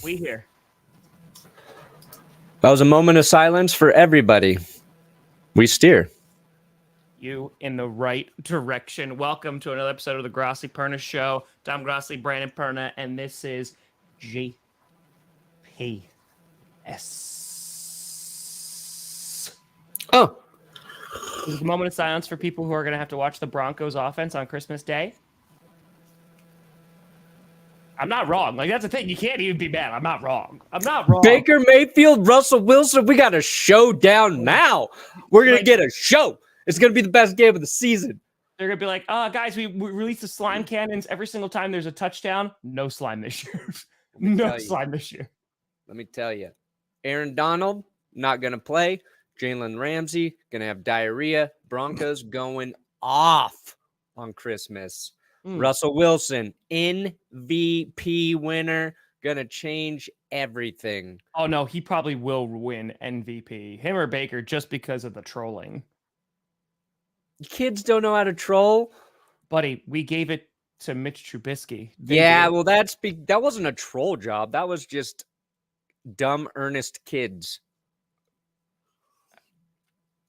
We here. That was a moment of silence for everybody. We steer you in the right direction. Welcome to another episode of the Grossi Perna Show. Tom Grossi, Brandon Perna, and this is GPS. Oh. This is a moment of silence for people who are going to have to watch the Broncos offense on Christmas Day. I'm not wrong. Like, that's the thing. You can't even be mad. I'm not wrong. Baker Mayfield, Russell Wilson. We got a showdown now. We're going to get a show. It's going to be the best game of the season. They're going to be like, guys, we release the slime cannons every single time there's a touchdown. No slime this year. No slime this year. Let me tell you. Aaron Donald, not going to play. Jalen Ramsey, going to have diarrhea. Broncos going off on Christmas. Russell Wilson, MVP winner, going to change everything. Oh, no, he probably will win MVP. Him or Baker, just because of the trolling. Kids don't know how to troll. Buddy, we gave it to Mitch Trubisky. Yeah, well, that wasn't a troll job. That was just dumb, earnest kids.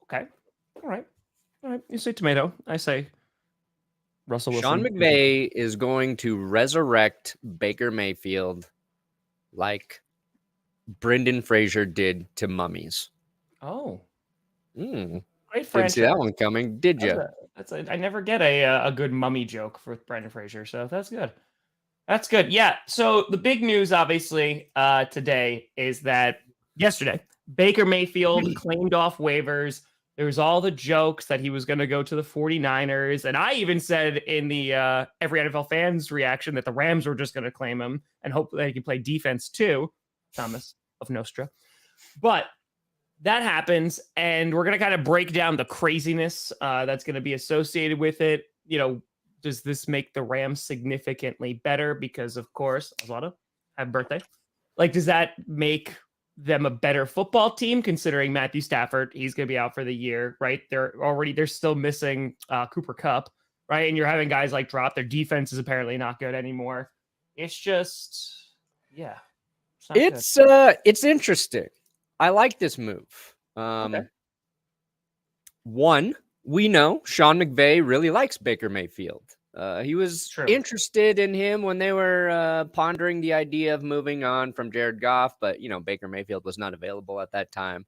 Okay. All right. You say tomato. I say Russell Wilson. Sean McVay is going to resurrect Baker Mayfield like Brendan Fraser did to mummies. Oh. Great franchise. Didn't see that one coming, did you? I never get a good mummy joke for Brendan Fraser, so that's good. That's good. Yeah, so the big news, obviously, today is that yesterday, Baker Mayfield claimed off waivers. There was all the jokes that he was going to go to the 49ers. And I even said in the every NFL fans reaction that the Rams were just going to claim him and hope that he can play defense too. Thomas of Nostra. But that happens. And we're going to kind of break down the craziness that's going to be associated with it. You know, does this make the Rams significantly better? Because, of course, Oswaldo, happy birthday. Like, does that make them a better football team, considering Matthew Stafford, he's going to be out for the year, right? They're still missing Cooper Kupp, right? And you're having guys like drop. Their defense is apparently not good anymore. It's just, yeah. It's interesting. I like this move. Okay. One, we know Sean McVay really likes Baker Mayfield. He was interested in him when they were pondering the idea of moving on from Jared Goff, but, you know, Baker Mayfield was not available at that time.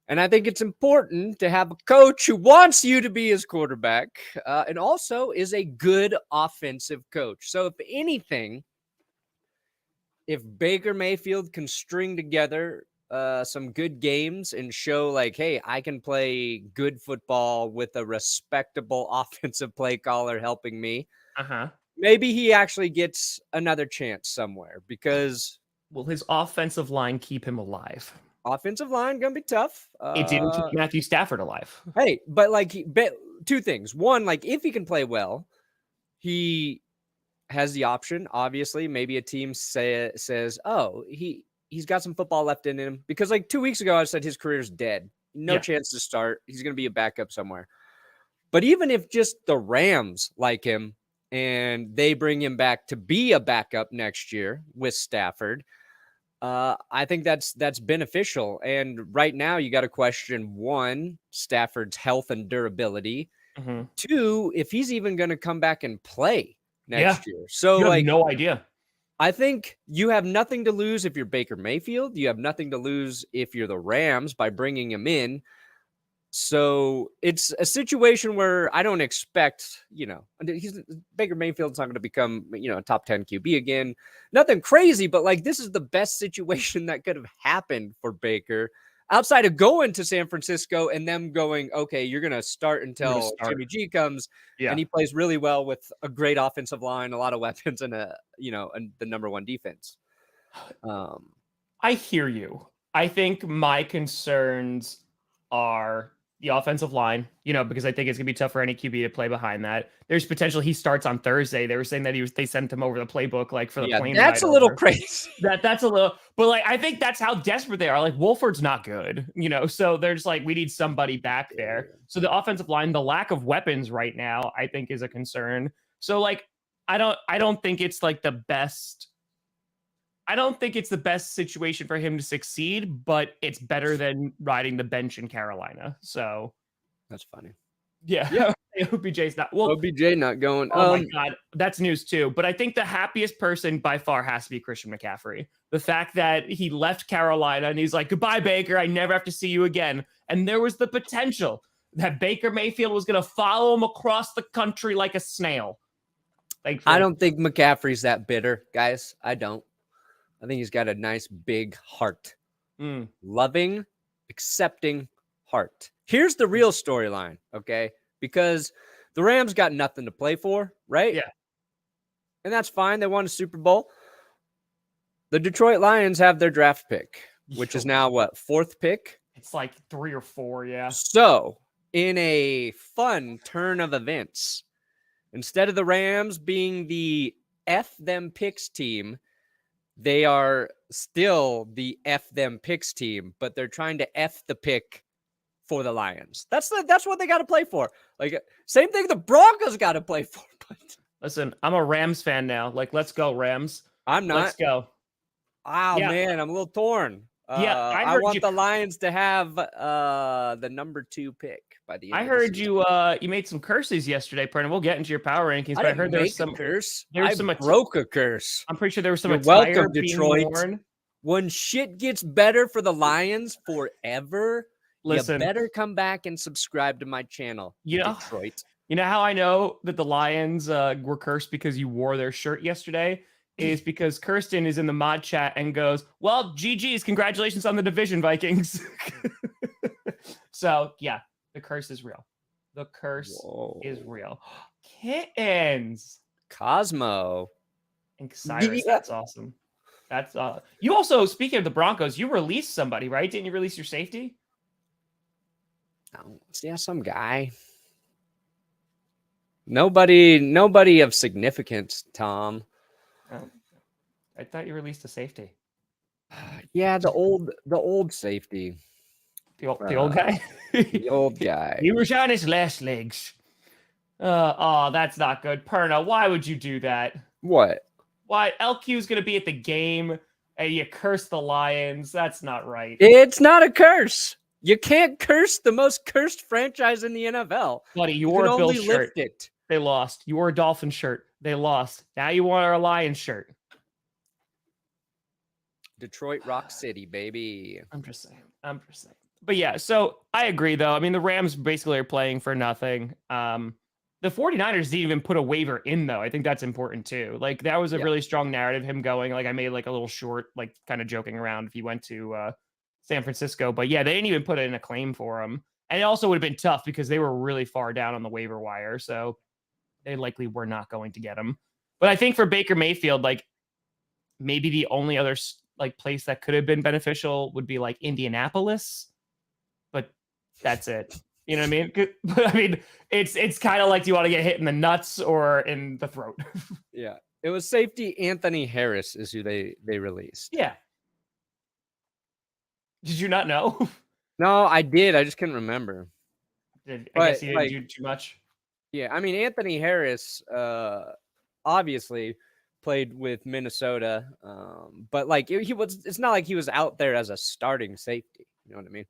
And I think it's important to have a coach who wants you to be his quarterback and also is a good offensive coach. So if anything, if Baker Mayfield can string together some good games and show like, hey, I can play good football with a respectable offensive play caller helping me. Maybe he actually gets another chance somewhere because will his offensive line keep him alive? Offensive line gonna be tough. It didn't keep Matthew Stafford alive. Hey, but like two things. One, like if he can play well, he has the option. Obviously, maybe a team says, oh, he's got some football left in him, because like 2 weeks ago, I said his career's dead. No chance to start. He's going to be a backup somewhere. But even if just the Rams like him and they bring him back to be a backup next year with Stafford, I think that's beneficial. And right now you got to question, one, Stafford's health and durability. Two, if he's even going to come back and play next year. So you have no idea. I think you have nothing to lose if you're Baker Mayfield. You have nothing to lose if you're the Rams by bringing him in. So it's a situation where I don't expect, Baker Mayfield's not going to become, a top 10 QB again. Nothing crazy, but like this is the best situation that could have happened for Baker outside of going to San Francisco and them going, okay, you're going to start until Jimmy G comes. And he plays really well with a great offensive line, a lot of weapons, and the number one defense. I hear you. I think my concerns are the offensive line, because I think it's gonna be tough for any QB to play behind that. There's potential he starts on Thursday. They were saying that they sent him over the playbook like for the plane. That's a little crazy. That's a little, but like I think that's how desperate they are. Like Wolford's not good, so they're just like, we need somebody back there. So the offensive line, the lack of weapons right now, I think is a concern. So like I don't think it's like the best. I don't think it's the best situation for him to succeed, but it's better than riding the bench in Carolina. So that's funny. Yeah. OBJ's not. Well, OBJ not going. Oh my God, that's news too. But I think the happiest person by far has to be Christian McCaffrey. The fact that he left Carolina and he's like, "Goodbye, Baker. I never have to see you again." And there was the potential that Baker Mayfield was going to follow him across the country like a snail. I don't think McCaffrey's that bitter, guys. I don't. I think he's got a nice big heart. Loving, accepting heart. Here's the real storyline, okay? Because the Rams got nothing to play for, right? Yeah. And that's fine. They won a Super Bowl. The Detroit Lions have their draft pick, which is now what, 4th pick? It's like 3 or 4, yeah. So, in a fun turn of events, instead of the Rams being the F them picks team, they are still the F them picks team, but they're trying to F the pick for the Lions. That's what they got to play for. Like, same thing the Broncos got to play for. But listen, I'm a Rams fan now. Like, let's go Rams. I'm not. Let's go. Wow, man, I'm a little torn. I want the Lions to have the number 2 pick by the end. I heard you made some curses yesterday, Brennan. We'll get into your power rankings, but I heard there was some curse. There's some broke a curse. I'm pretty sure there was some. You're welcome, Detroit. When shit gets better for the Lions forever, listen, you better come back and subscribe to my channel. Detroit. You know how I know that the Lions were cursed because you wore their shirt yesterday? Is because Kirsten is in the mod chat and goes, "Well, GG's, congratulations on the division, Vikings." So yeah, the curse is real. The curse is real. Kittens, Cosmo, and Cyrus. That's awesome. That's you also, speaking of the Broncos, you released somebody, right? Didn't you release your safety? Yeah, some guy. Nobody of significance, Tom. Oh, I thought you released a safety. Yeah, the old safety. The old guy? The old guy. He was on his last legs. Oh, that's not good. Perna, why would you do that? What? Why? LQ's going to be at the game and you curse the Lions. That's not right. It's not a curse. You can't curse the most cursed franchise in the NFL. Buddy, you wore a Bills shirt. They lost. You wore a Dolphin shirt. They lost. Now you want our Lions shirt. Detroit Rock City, baby. I'm just saying. But yeah, so I agree, though. I mean, the Rams basically are playing for nothing. The 49ers didn't even put a waiver in, though. I think that's important, too. Like, that was a really strong narrative, him going. Like, I made, like, a little short, like, kind of joking around if he went to San Francisco. But, yeah, they didn't even put in a claim for him. And it also would have been tough because they were really far down on the waiver wire. So they likely were not going to get him. But I think for Baker Mayfield, like, maybe the only other, like, place that could have been beneficial would be, like, Indianapolis. But that's it. You know what I mean? But I mean, it's kind of like, do you want to get hit in the nuts or in the throat? Yeah. It was safety Anthony Harris is who they released. Yeah. Did you not know? No, I did. I just couldn't remember. I guess you didn't do too much. Yeah, I mean, Anthony Harris obviously played with Minnesota, but like it's not like he was out there as a starting safety. You know what I mean?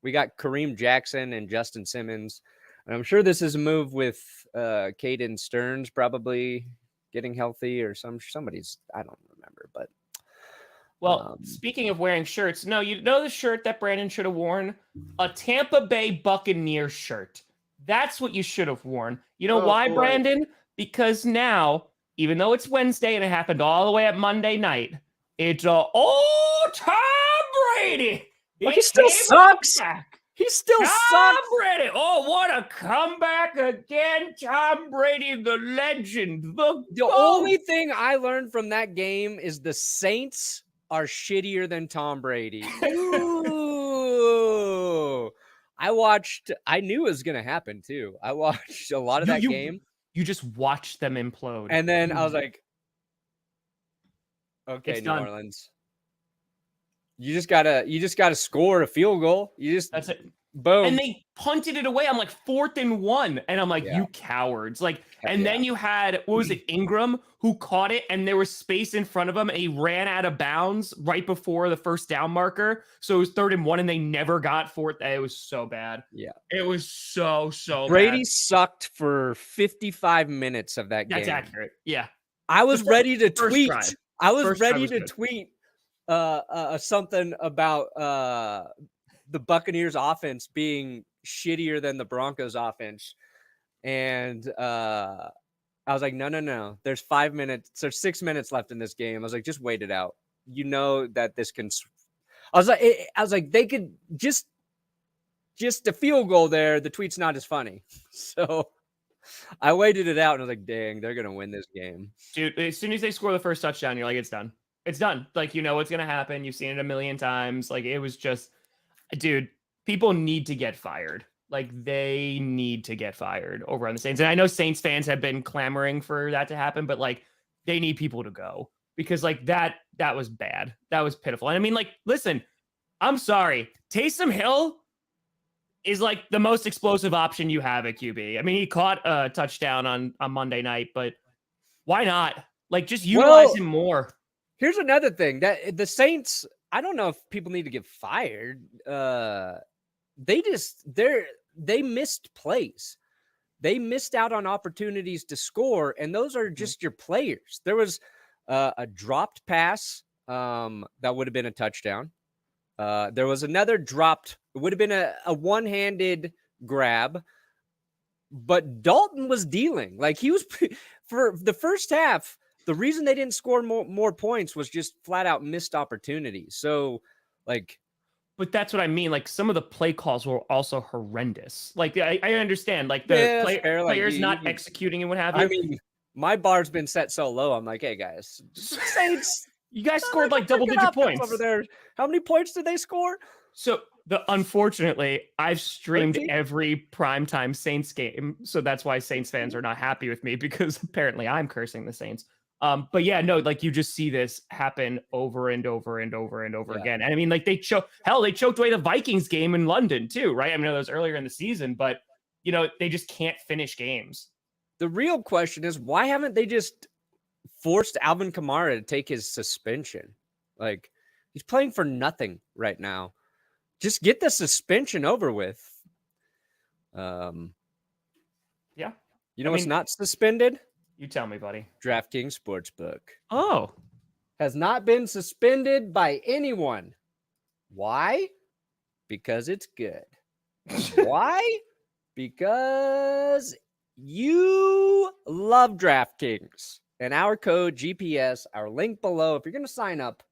We got Kareem Jackson and Justin Simmons. And I'm sure this is a move with Caden Stearns probably getting healthy or somebody's, I don't remember, but. Well, speaking of wearing shirts, no, you know the shirt that Brandon should have worn? A Tampa Bay Buccaneers shirt. That's what you should have worn. You know why, boy. Brandon? Because now, even though it's Wednesday and it happened all the way at Monday night, it's Tom Brady. He still sucks. He still sucks. Tom Brady. Oh, what a comeback again. Tom Brady, the legend. The only thing I learned from that game is the Saints are shittier than Tom Brady. Ooh. I knew it was going to happen too. I watched a lot of that game. You just watched them implode. And then I was like, okay, it's New done. Orleans. You just gotta score a field goal. That's it. Boom. And punted it away. I'm like 4th and 1. And I'm like, you cowards. Like, and then you had, what was it, Ingram, who caught it and there was space in front of him and he ran out of bounds right before the first down marker. So it was 3rd and 1 and they never got 4th. It was so bad. Yeah. It was so Brady bad. sucked for 55 minutes of that game. That's accurate. Yeah. I was ready to tweet. Drive. I was First ready drive to tweet something about the Buccaneers offense being shittier than the Broncos offense. And I was like, no. There's 5 minutes. There's 6 minutes left in this game. I was like, just wait it out. You know that this can. I was like, they could just a field goal there. The tweet's not as funny. So I waited it out and I was like, dang, they're going to win this game. Dude, as soon as they score the first touchdown, you're like, it's done. It's done. Like, you know what's going to happen. You've seen it a million times. Like, it was just, dude, people need to get fired. Like, they need to get fired over on the Saints. And I know Saints fans have been clamoring for that to happen, but like, they need people to go because like that was bad. That was pitiful. And I mean, like, listen, I'm sorry. Taysom Hill is like the most explosive option you have at QB. I mean, he caught a touchdown on Monday night, but why not? Like, just utilize him more. Here's another thing that the Saints, I don't know if people need to get fired. They missed plays. They missed out on opportunities to score, and those are just your players. There was a dropped pass that would have been a touchdown. There was another dropped, it would have been a one-handed grab, but Dalton was dealing. Like he was for the first half. The reason they didn't score more points was just flat out missed opportunities. So like, but that's what I mean. Like some of the play calls were also horrendous. Like I understand like the players not executing and what have you. I mean, my bar's been set so low. I'm like, hey guys, Saints, you guys scored like double-digit points over there. How many points did they score? So unfortunately, I've streamed every primetime Saints game, so that's why Saints fans are not happy with me because apparently I'm cursing the Saints. But yeah, no, like you just see this happen over and over and over and over again. And I mean, like they choked away the Vikings game in London too, right? I mean, that was earlier in the season, but you know, they just can't finish games. The real question is, why haven't they just forced Alvin Kamara to take his suspension? Like he's playing for nothing right now. Just get the suspension over with. Yeah. You know what's not suspended? You tell me, buddy. DraftKings Sportsbook. Oh. Has not been suspended by anyone. Why? Because it's good. Why? Because you love DraftKings. And our code GPS, our link below, if you're going to sign up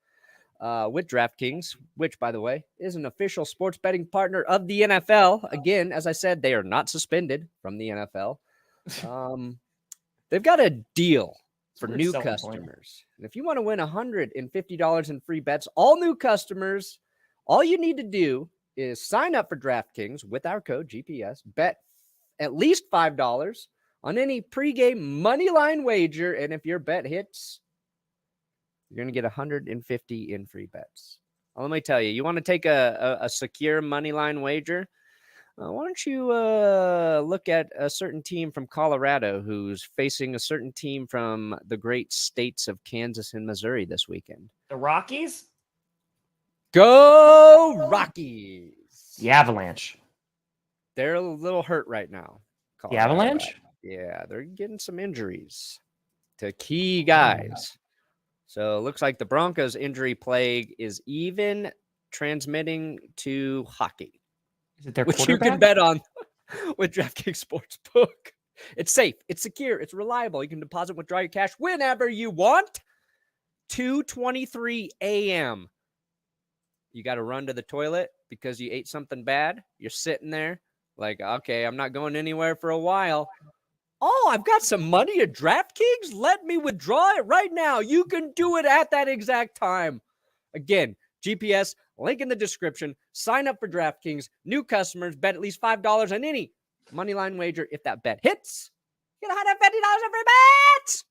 with DraftKings, which, by the way, is an official sports betting partner of the NFL. Again, as I said, they are not suspended from the NFL. They've got a deal for new customers. And if you want to win $150 in free bets, all new customers, all you need to do is sign up for DraftKings with our code GPS, bet at least $5 on any pregame money line wager. And if your bet hits, you're going to get 150 in free bets. Well, let me tell you, you want to take a secure money line wager? Why don't you look at a certain team from Colorado who's facing a certain team from the great states of Kansas and Missouri this weekend? The Rockies? Go Rockies! The Avalanche. They're a little hurt right now. The Avalanche? Yeah, they're getting some injuries to key guys. So it looks like the Broncos injury plague is even transmitting to hockey. Is it their which you can bet on with DraftKings Sportsbook. It's safe, it's secure, it's reliable. You can deposit and withdraw your cash whenever you want. 2:23 a.m. You got to run to the toilet because you ate something bad. You're sitting there like, okay, I'm not going anywhere for a while. Oh, I've got some money at DraftKings. Let me withdraw it right now. You can do it at that exact time. Again, GPS, link in the description. Sign up for DraftKings. New customers, bet at least $5 on any moneyline wager. If that bet hits, you get $150 in free bets.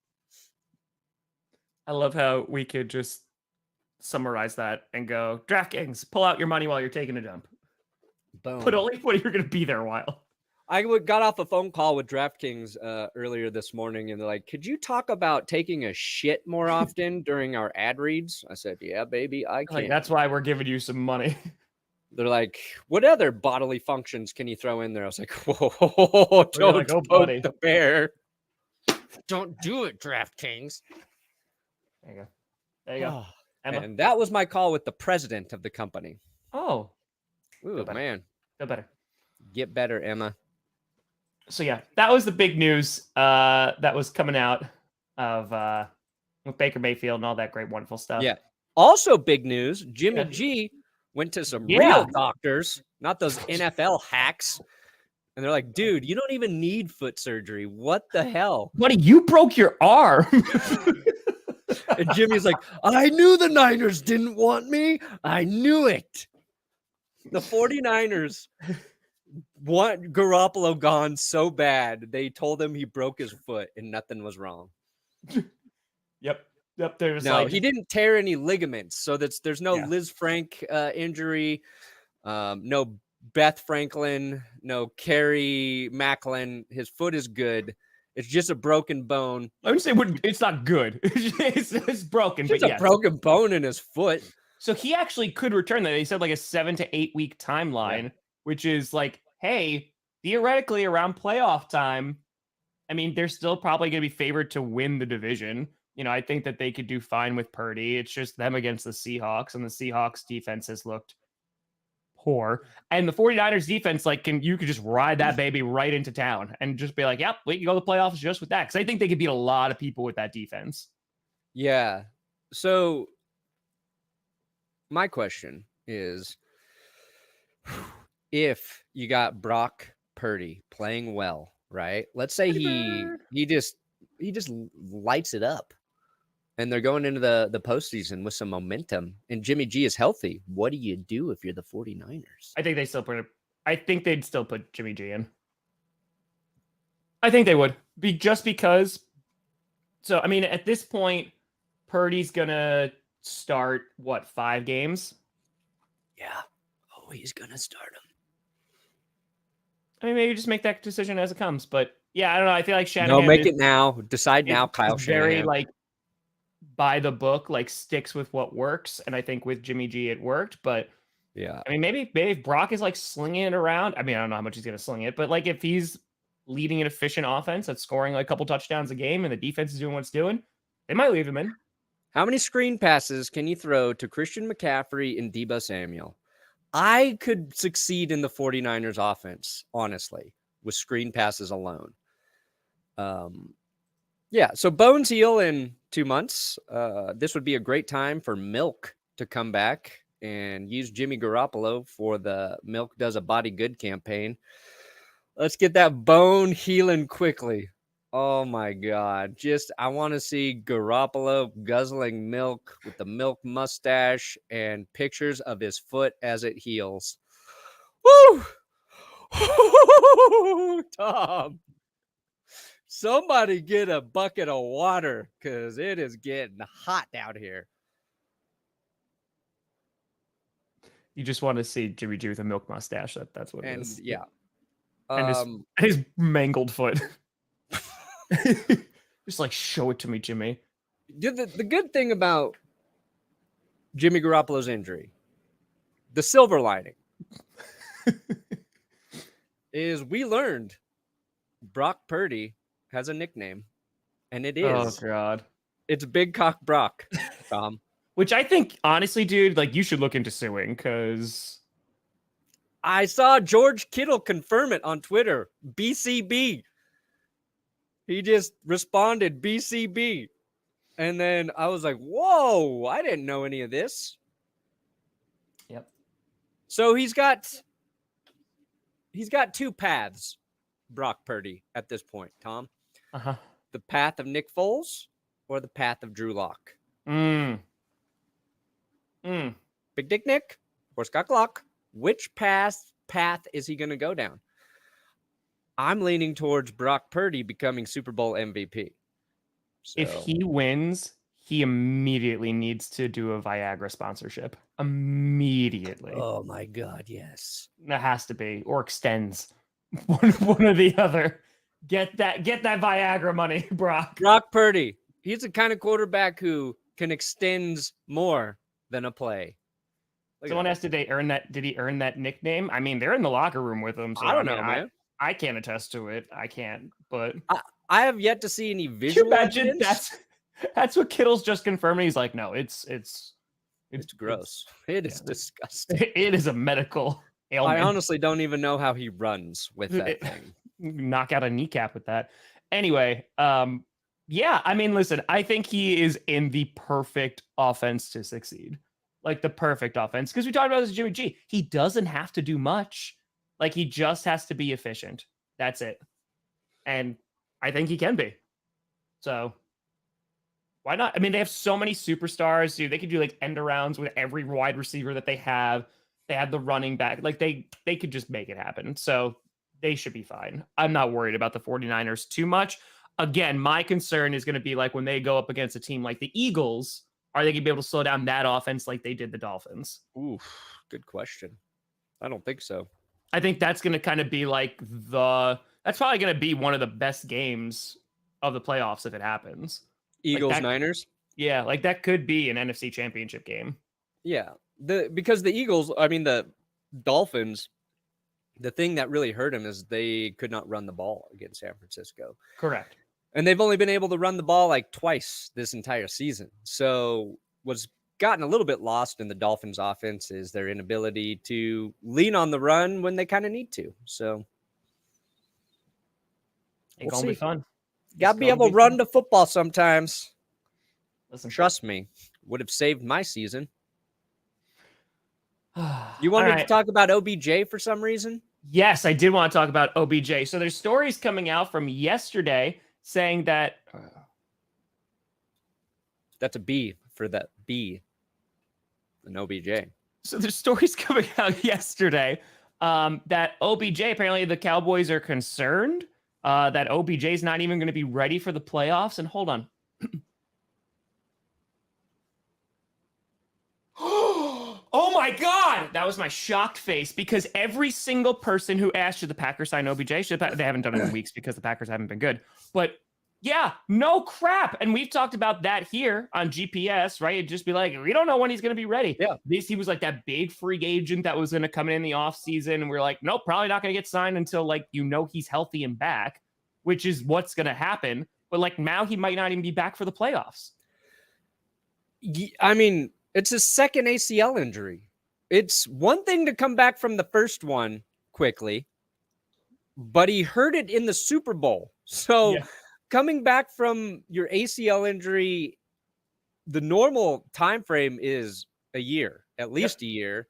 I love how we could just summarize that and go, DraftKings, pull out your money while you're taking a dump. Boom. But only when you're going to be there a while. I got off a phone call with DraftKings earlier this morning, and they're like, could you talk about taking a shit more often during our ad reads? I said, yeah, baby, I can. Like, that's why we're giving you some money. They're like, what other bodily functions can you throw in there? I was like, whoa, don't like, oh, poke buddy. the bear. Don't do it, DraftKings. There you go. There you go. Emma? And that was my call with the president of the company. Oh. Ooh, man. Feel better. Get better, Emma. So, yeah, that was the big news that was coming out of with Baker Mayfield and all that great, wonderful stuff. Yeah. Also big news, Jimmy G went to some real doctors, not those NFL hacks. And they're like, dude, you don't even need foot surgery. What the hell? Buddy, you broke your arm. And Jimmy's like, I knew the Niners didn't want me. I knew it. The 49ers want Garoppolo gone so bad. They told him he broke his foot and nothing was wrong. Yep. There's no, he didn't tear any ligaments. So there's no Liz Frank injury. No Beth Franklin, no Carrie Macklin. His foot is good. It's just a broken bone. I would say it's not good. It's broken. It's a broken bone in his foot. So he actually could return that. They said like a 7 to 8 week timeline, which is like, hey, theoretically around playoff time, I mean, they're still probably going to be favored to win the division. You know, I think that they could do fine with Purdy. It's just them against the Seahawks, and the Seahawks defense has looked poor. And the 49ers defense, like, you could just ride that baby right into town and just be like, yep, we can go to the playoffs just with that. Because I think they could beat a lot of people with that defense. Yeah. So my question is, if you got Brock Purdy playing well, right? Let's say he just lights it up, and they're going into the postseason with some momentum, and Jimmy G is healthy. What do you do if you're the 49ers? I think they'd still put Jimmy G in. I think they would just because. So, I mean, at this point, Purdy's going to start 5 games? Yeah. Oh, he's going to start him. I mean, maybe just make that decision as it comes. But yeah, I don't know. I feel like Shanahan. No, make it now. Decide now, Kyle Shanahan. Very like by the book, like sticks with what works. And I think with Jimmy G, it worked. But yeah, I mean, maybe if Brock is like slinging it around. I mean, I don't know how much he's going to sling it, but like if he's leading an efficient offense that's scoring like a couple touchdowns a game and the defense is doing what it's doing, they might leave him in. How many screen passes can you throw to Christian McCaffrey and Deebo Samuel? I could succeed in the 49ers offense, honestly, with screen passes alone. Yeah, so Bones heal in 2 months. This would be a great time for Milk to come back and use Jimmy Garoppolo for the Milk Does a Body Good campaign. Let's get that bone healing quickly. Oh my God. I want to see Garoppolo guzzling milk with the milk mustache and pictures of his foot as it heals. Woo! Tom, somebody get a bucket of water because it is getting hot down here. You just want to see Jimmy G with a milk mustache. That's what it is. Yeah. And his mangled foot. Just like show it to me, Jimmy. The good thing about Jimmy Garoppolo's injury, the silver lining, is we learned Brock Purdy has a nickname, and it is. Oh God! It's Big Cock Brock, Tom. Which I think, honestly, dude, like you should look into suing because I saw George Kittle confirm it on Twitter. BCB. He just responded BCB. And then I was like, whoa, I didn't know any of this. Yep. So he's got 2 paths, Brock Purdy, at this point, Tom. Uh-huh. The path of Nick Foles or the path of Drew Lock. Big Dick Nick or Scott Glock. Which path is he going to go down? I'm leaning towards Brock Purdy becoming Super Bowl MVP. So. If he wins, he immediately needs to do a Viagra sponsorship. Immediately. Oh my God, yes. That has to be, or extends. One or the other. Get that Viagra money, Brock. Brock Purdy. He's the kind of quarterback who can extend more than a play. Someone asked, did he earn that nickname? I mean, they're in the locker room with him. So I don't know, man. I can't attest to it. I can't, but I have yet to see any visual evidence. That's what Kittle's just confirmed. He's like, no, it's gross. It is disgusting. It is a medical ailment. I honestly don't even know how he runs with that thing. Knock out a kneecap with that. Anyway, yeah, I mean, listen, I think he is in the perfect offense to succeed. Like the perfect offense. Because we talked about this Jimmy G. He doesn't have to do much. Like he just has to be efficient. That's it. And I think he can be. So why not? I mean, they have so many superstars, dude. They could do like end arounds with every wide receiver that they have. They have the running back. Like they could just make it happen. So they should be fine. I'm not worried about the 49ers too much. Again, my concern is going to be like when they go up against a team like the Eagles, are they going to be able to slow down that offense like they did the Dolphins? Ooh, good question. I don't think so. I think that's going to kind of be like that's probably going to be one of the best games of the playoffs if it happens. Eagles, Niners? Yeah, like that could be an NFC championship game. Yeah. Because the Eagles, I mean, the Dolphins, the thing that really hurt them is they could not run the ball against San Francisco. Correct. And they've only been able to run the ball like twice this entire season. So what's gotten a little bit lost in the Dolphins offense is their inability to lean on the run when they kind of need to. So it's going to be fun. Got to be able to run the football sometimes. Listen, trust me, would have saved my season. You wanted to talk about OBJ for some reason? Yes, I did want to talk about OBJ. So there's stories coming out from yesterday saying that that's a B for that B, an OBJ. So there's stories coming out yesterday that OBJ, apparently the Cowboys are concerned that OBJ is not even going to be ready for the playoffs. And hold on. Oh my God. That was my shocked face because every single person who asked, should the Packers sign OBJ? They haven't done it in weeks because the Packers haven't been good. But yeah, no crap. And we've talked about that here on GPS, right? It'd just be like, we don't know when he's going to be ready. Yeah. He was like that big free agent that was going to come in the offseason. And we're like, nope, probably not going to get signed until like, he's healthy and back, which is what's going to happen. But like now he might not even be back for the playoffs. I mean, it's his second ACL injury. It's one thing to come back from the first one quickly, but he hurt it in the Super Bowl. So coming back from your ACL injury, the normal time frame is a year, at least a year.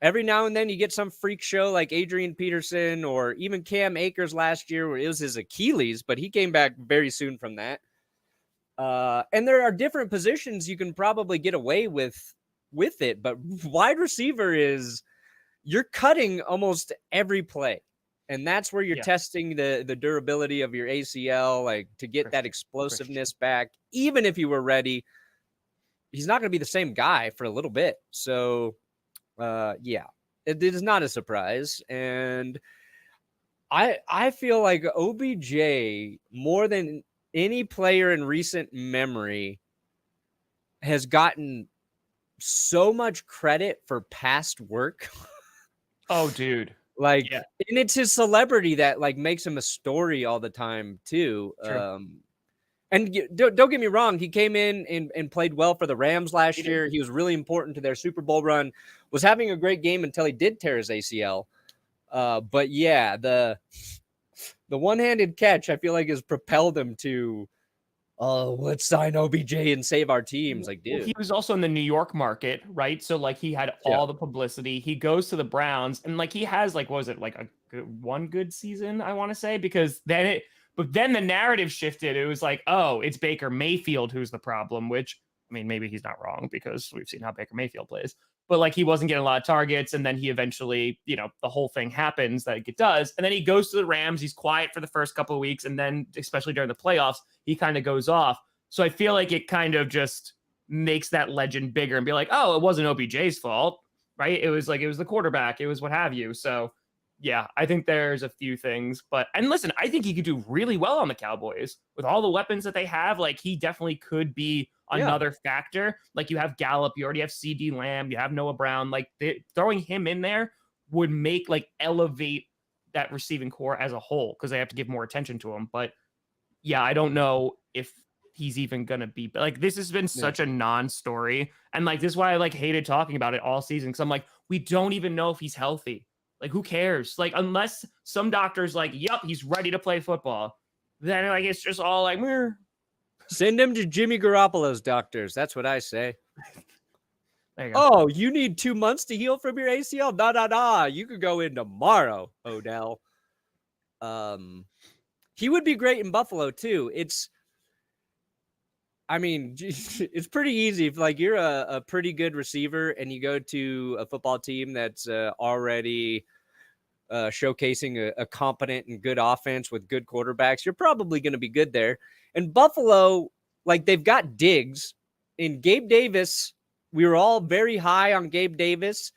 Every now and then you get some freak show like Adrian Peterson or even Cam Akers last year where it was his Achilles, but he came back very soon from that. And there are different positions you can probably get away with it, but wide receiver you're cutting almost every play. And that's where you're testing the durability of your ACL, like to get that explosiveness back. Even if you were ready, he's not going to be the same guy for a little bit. So, it is not a surprise. And I feel like OBJ, more than any player in recent memory, has gotten so much credit for past work. Oh, dude. And it's his celebrity that like makes him a story all the time too. And don't get me wrong, he came in and played well for the Rams last year. He was really important to their Super Bowl run. Was having a great game until he did tear his ACL. But yeah, the one-handed catch I feel like has propelled him to, let's sign OBJ and save our teams. Like, dude, he was also in the New York market, right? So like he had all the publicity. He goes to the Browns and like he has like, what was it, like one good season, I want to say, because then the narrative shifted. It was like, oh, it's Baker Mayfield who's the problem, which, I mean, maybe he's not wrong because we've seen how Baker Mayfield plays. But like he wasn't getting a lot of targets, and then he eventually, the whole thing happens that it does, and then he goes to the Rams. He's quiet for the first couple of weeks, and then especially during the playoffs, he kind of goes off. So I feel like it kind of just makes that legend bigger and be like, oh, it wasn't OBJ's fault, right? It was the quarterback. It was what have you. So, yeah, I think there's a few things. And listen, I think he could do really well on the Cowboys with all the weapons that they have. Like, he definitely could be another factor. Like, you have Gallup, you already have CD Lamb, you have Noah Brown. Like, throwing him in there would make, like, elevate that receiving core as a whole because they have to give more attention to him. But yeah, I don't know if he's even gonna be like, this has been such a non-story, and like this is why I like hated talking about it all season, because I'm like, we don't even know if he's healthy. Like, who cares? Like, unless some doctor's like, yep, he's ready to play football, then like it's just all like, meh. Send him to Jimmy Garoppolo's doctors. That's what I say. There you go. Oh, you need 2 months to heal from your ACL? Nah. You could go in tomorrow, Odell. He would be great in Buffalo too. It's pretty easy if like you're a pretty good receiver and you go to a football team that's already showcasing a competent and good offense with good quarterbacks. You're probably going to be good there. And Buffalo, like, they've got Diggs and Gabe Davis. We were all very high on Gabe Davis,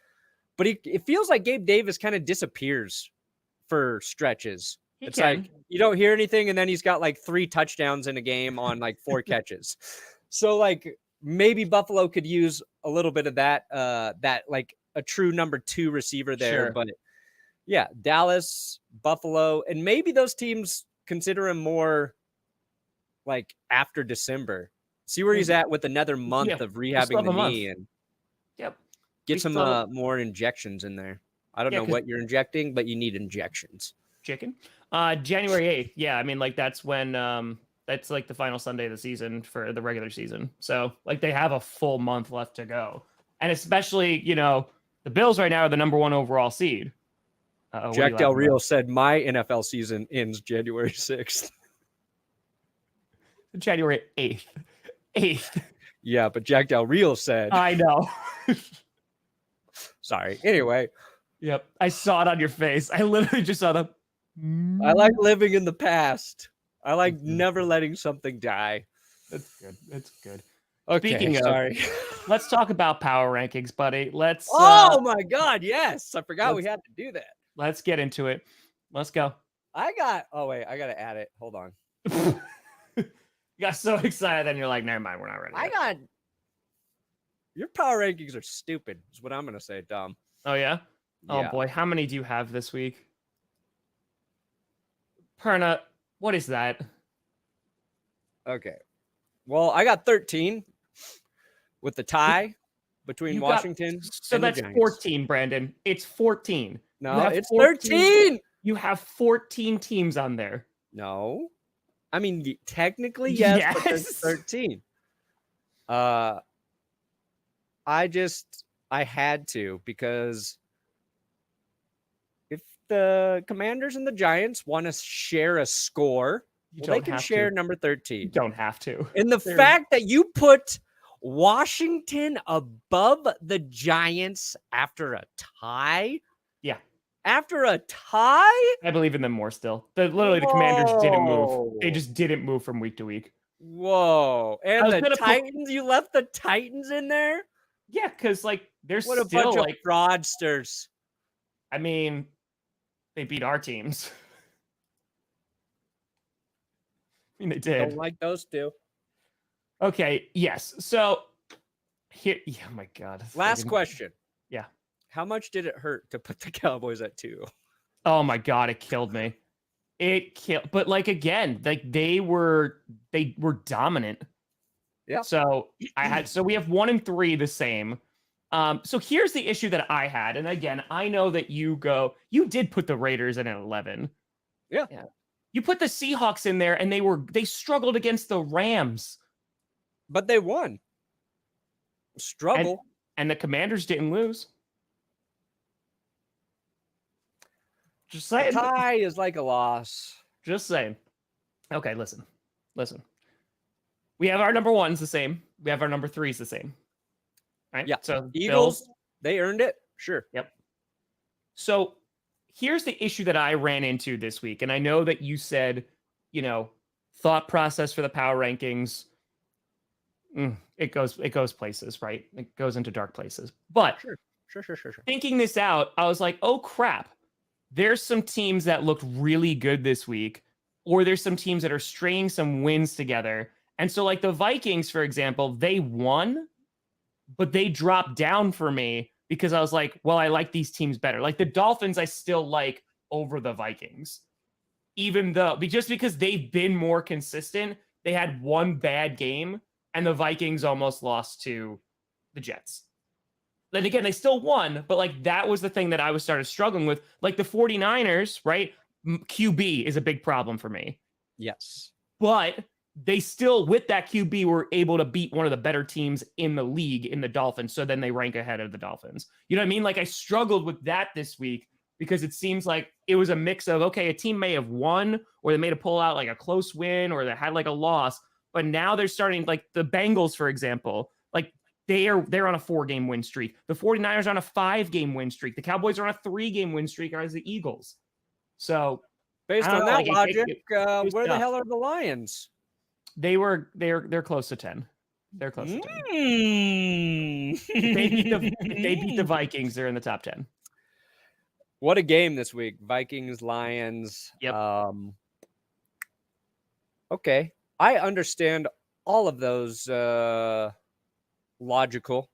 but it feels like Gabe Davis kind of disappears for stretches. It's like you don't hear anything, and then he's got like 3 touchdowns in a game on like 4 catches. So like maybe Buffalo could use a little bit of that like a true number 2 receiver there. Sure. But yeah, Dallas, Buffalo, and maybe those teams consider him more like after December. See where he's at with another month of rehabbing the knee and get some more injections in there. I don't know what you're injecting, but you need injections. Chicken. January 8th. Yeah, I mean, like, that's when that's like the final Sunday of the season for the regular season. So like they have a full month left to go. And especially, the Bills right now are the number 1 overall seed. Jack Del Rio said my NFL season ends January 6th. January 8th. 8th. Yeah, but Jack Del Rio said. I know. Sorry. Anyway. Yep. I saw it on your face. I literally just saw the. I like living in the past. I like never letting something die. That's good. That's good. Okay. Speaking of, let's talk about power rankings, buddy. Let's. Oh my God! Yes, I forgot we had to do that. Let's get into it. Let's go. Oh wait, I gotta add it. Hold on. You got so excited, then you're like, never mind, we're not ready. Your power rankings are stupid. Is what I'm gonna say, Dom. Oh yeah. Oh boy, how many do you have this week? Perna, what is that? Okay. Well, I got 13 with the tie between Washington so and that's the Giants. 14, Brandon. It's 14. No, it's 13. You have 14 teams on there. No. I mean, technically, yes. But there's 13. I had to, because if the Commanders and the Giants want to share a score, they can share number 13. You don't have to. And the fact that you put Washington above the Giants after a tie? Yeah. After a tie? I believe in them more still. Literally, the Commanders didn't move. They just didn't move from week to week. Whoa. And the Titans, you left the Titans in there? Yeah, because, like, there's what a still, bunch of fraudsters. I mean, they beat our teams. I mean, they did. Don't like those two. Okay, yes. So, here, oh my God. Last question. Yeah. How much did it hurt to put the Cowboys at 2? Oh my God, it killed me. But like, again, like they were dominant. Yeah. So we have 1 and 3 the same. So here's the issue that I had. And again, I know that you did put the Raiders in at 11. Yeah. You put the Seahawks in there and they struggled against the Rams. But they won. Struggle. And the Commanders didn't lose. Just saying. A tie is like a loss. Just saying. Okay, listen. We have our number 1s the same. We have our number 3s the same. Right? Yeah. So Eagles, they earned it. Sure. Yep. So here's the issue that I ran into this week. And I know that you said, thought process for the power rankings. it goes places, right? It goes into dark places. But Sure. Thinking this out, I was like, oh crap. There's some teams that looked really good this week, or there's some teams that are stringing some wins together. And so, like the Vikings, for example, they won, but they dropped down for me because I was like, well, I like these teams better. Like the Dolphins, I still like over the Vikings, even though just because they've been more consistent. They had one bad game, and the Vikings almost lost to the Jets. Then again, they still won, but like that was the thing that I started struggling with. Like the 49ers, right? QB is a big problem for me. Yes. But they still, with that QB, were able to beat one of the better teams in the league in the Dolphins. So then they rank ahead of the Dolphins. You know what I mean? Like I struggled with that this week because it seems like it was a mix of, okay, a team may have won or they may have pulled out like a close win or they had like a loss. But now they're starting, like the Bengals, for example, like they're on a 4-game win streak. The 49ers are on a 5-game win streak. The Cowboys are on a 3-game win streak as the Eagles. So based on that logic, where tough. the hell are the Lions? They're close to 10. They're close to 10. If they beat the Vikings, they're in the top 10. What a game this week. Vikings, Lions. Yep. Okay. I understand all of those logical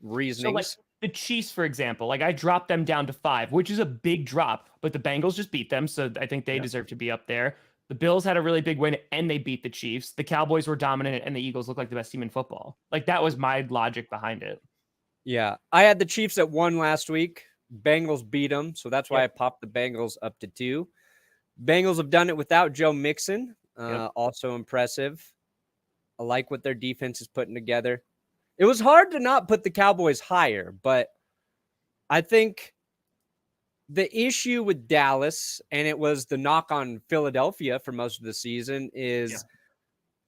reasonings. So like the Chiefs, for example, like I dropped them down to 5, which is a big drop, but the Bengals just beat them. So I think they deserve to be up there. The Bills had a really big win and they beat the Chiefs. The Cowboys were dominant and the Eagles looked like the best team in football. Like that was my logic behind it. Yeah. I had the Chiefs at 1 last week. Bengals beat them. So that's why I popped the Bengals up to 2. Bengals have done it without Joe Mixon. Also impressive. I like what their defense is putting together. It was hard to not put the Cowboys higher, but I think the issue with Dallas, and it was the knock on Philadelphia for most of the season, is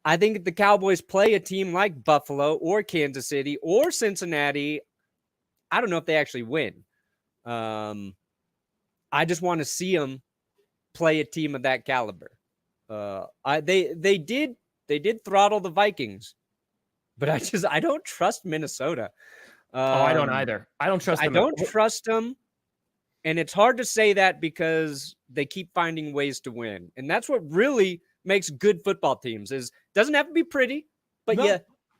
I think if the Cowboys play a team like Buffalo or Kansas City or Cincinnati, I don't know if they actually win. I just want to see them play a team of that caliber. They did throttle the Vikings, but I don't trust Minnesota. I don't either. I don't trust them. I don't trust them. And it's hard to say that because they keep finding ways to win. And that's what really makes good football teams is doesn't have to be pretty, but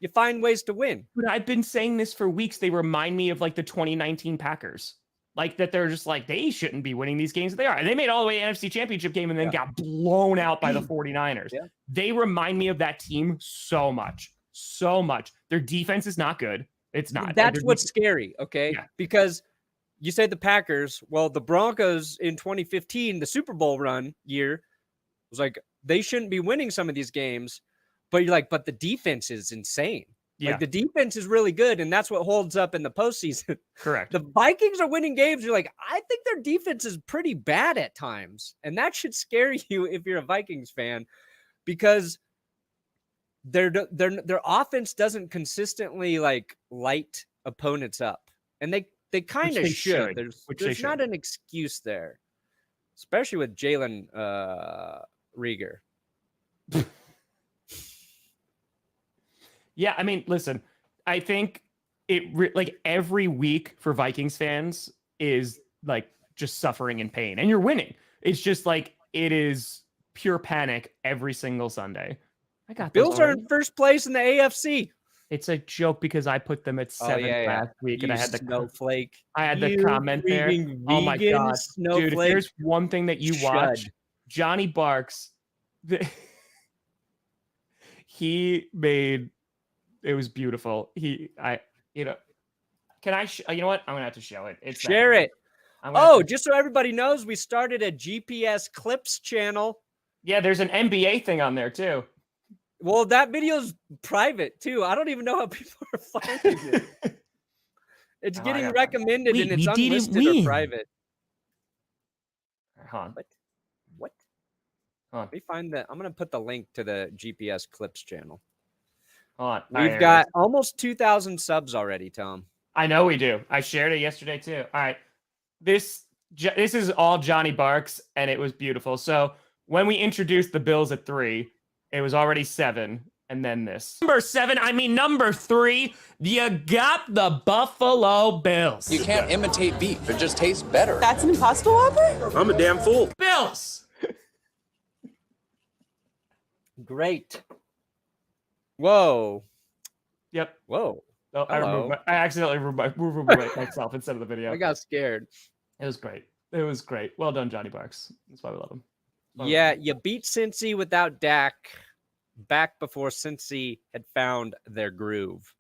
you find ways to win. But I've been saying this for weeks. They remind me of like the 2019 Packers. Like that they're just like, they shouldn't be winning these games. They are. And they made all the way NFC Championship game and then got blown out by the 49ers. They remind me of that team so much. So much. Their defense is not good. It's not. That's what's scary, okay? Yeah. Because you say the Packers, well, the Broncos in 2015, the Super Bowl run year, was like, they shouldn't be winning some of these games. But you're like, but the defense is insane. Yeah. Like the defense is really good, and that's what holds up in the postseason. Correct. The Vikings are winning games. You're like, I think their defense is pretty bad at times. And that should scare you if you're a Vikings fan, because their offense doesn't consistently like light opponents up. And they kind of should. There's not an excuse there, especially with Jalen Reagor. Yeah, I mean, listen, I think like every week for Vikings fans is like just suffering and pain, and you're winning. It's just like it is pure panic every single Sunday. I got Bills are in first place in the AFC. It's a joke because I put them at 7 last week, and I had the snowflake. I had the comment there. Oh my god, snowflake. Dude! If there's one thing that you watch, Johnny Barks, he made. It was beautiful. Can I, you know what? I'm going to have to show it. Share it. Just so everybody knows, we started a GPS clips channel. Yeah, there's an NBA thing on there too. Well, that video's private too. I don't even know how people are finding it. It's getting recommended and it's unlisted or private. Hold on. What? Let me find that. I'm going to put the link to the GPS clips channel. We've got almost 2,000 subs already, Tom. I know we do. I shared it yesterday too. All right. This is all Johnny Barks, and it was beautiful. So when we introduced the Bills at 3, it was already 7, and then this. Number 7, number 3, you got the Buffalo Bills. You can't imitate beef. It just tastes better. That's an Impossible Whopper? I'm a damn fool. Bills. Great. Whoa. Yep. Whoa. Oh, I accidentally removed myself instead of the video. I got scared. It was great. It was great. Well done, Johnny Barks. That's why we love him. Yeah, you beat Cincy without Dak back before Cincy had found their groove.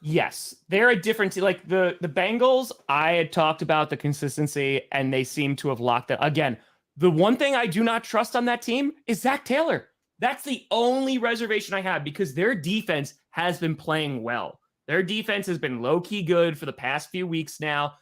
Yes, they're a different team. Like the Bengals, I had talked about the consistency, and they seem to have locked it. Again, the one thing I do not trust on that team is Zach Taylor. That's the only reservation I have because their defense has been playing well. Their defense has been low-key good for the past few weeks now.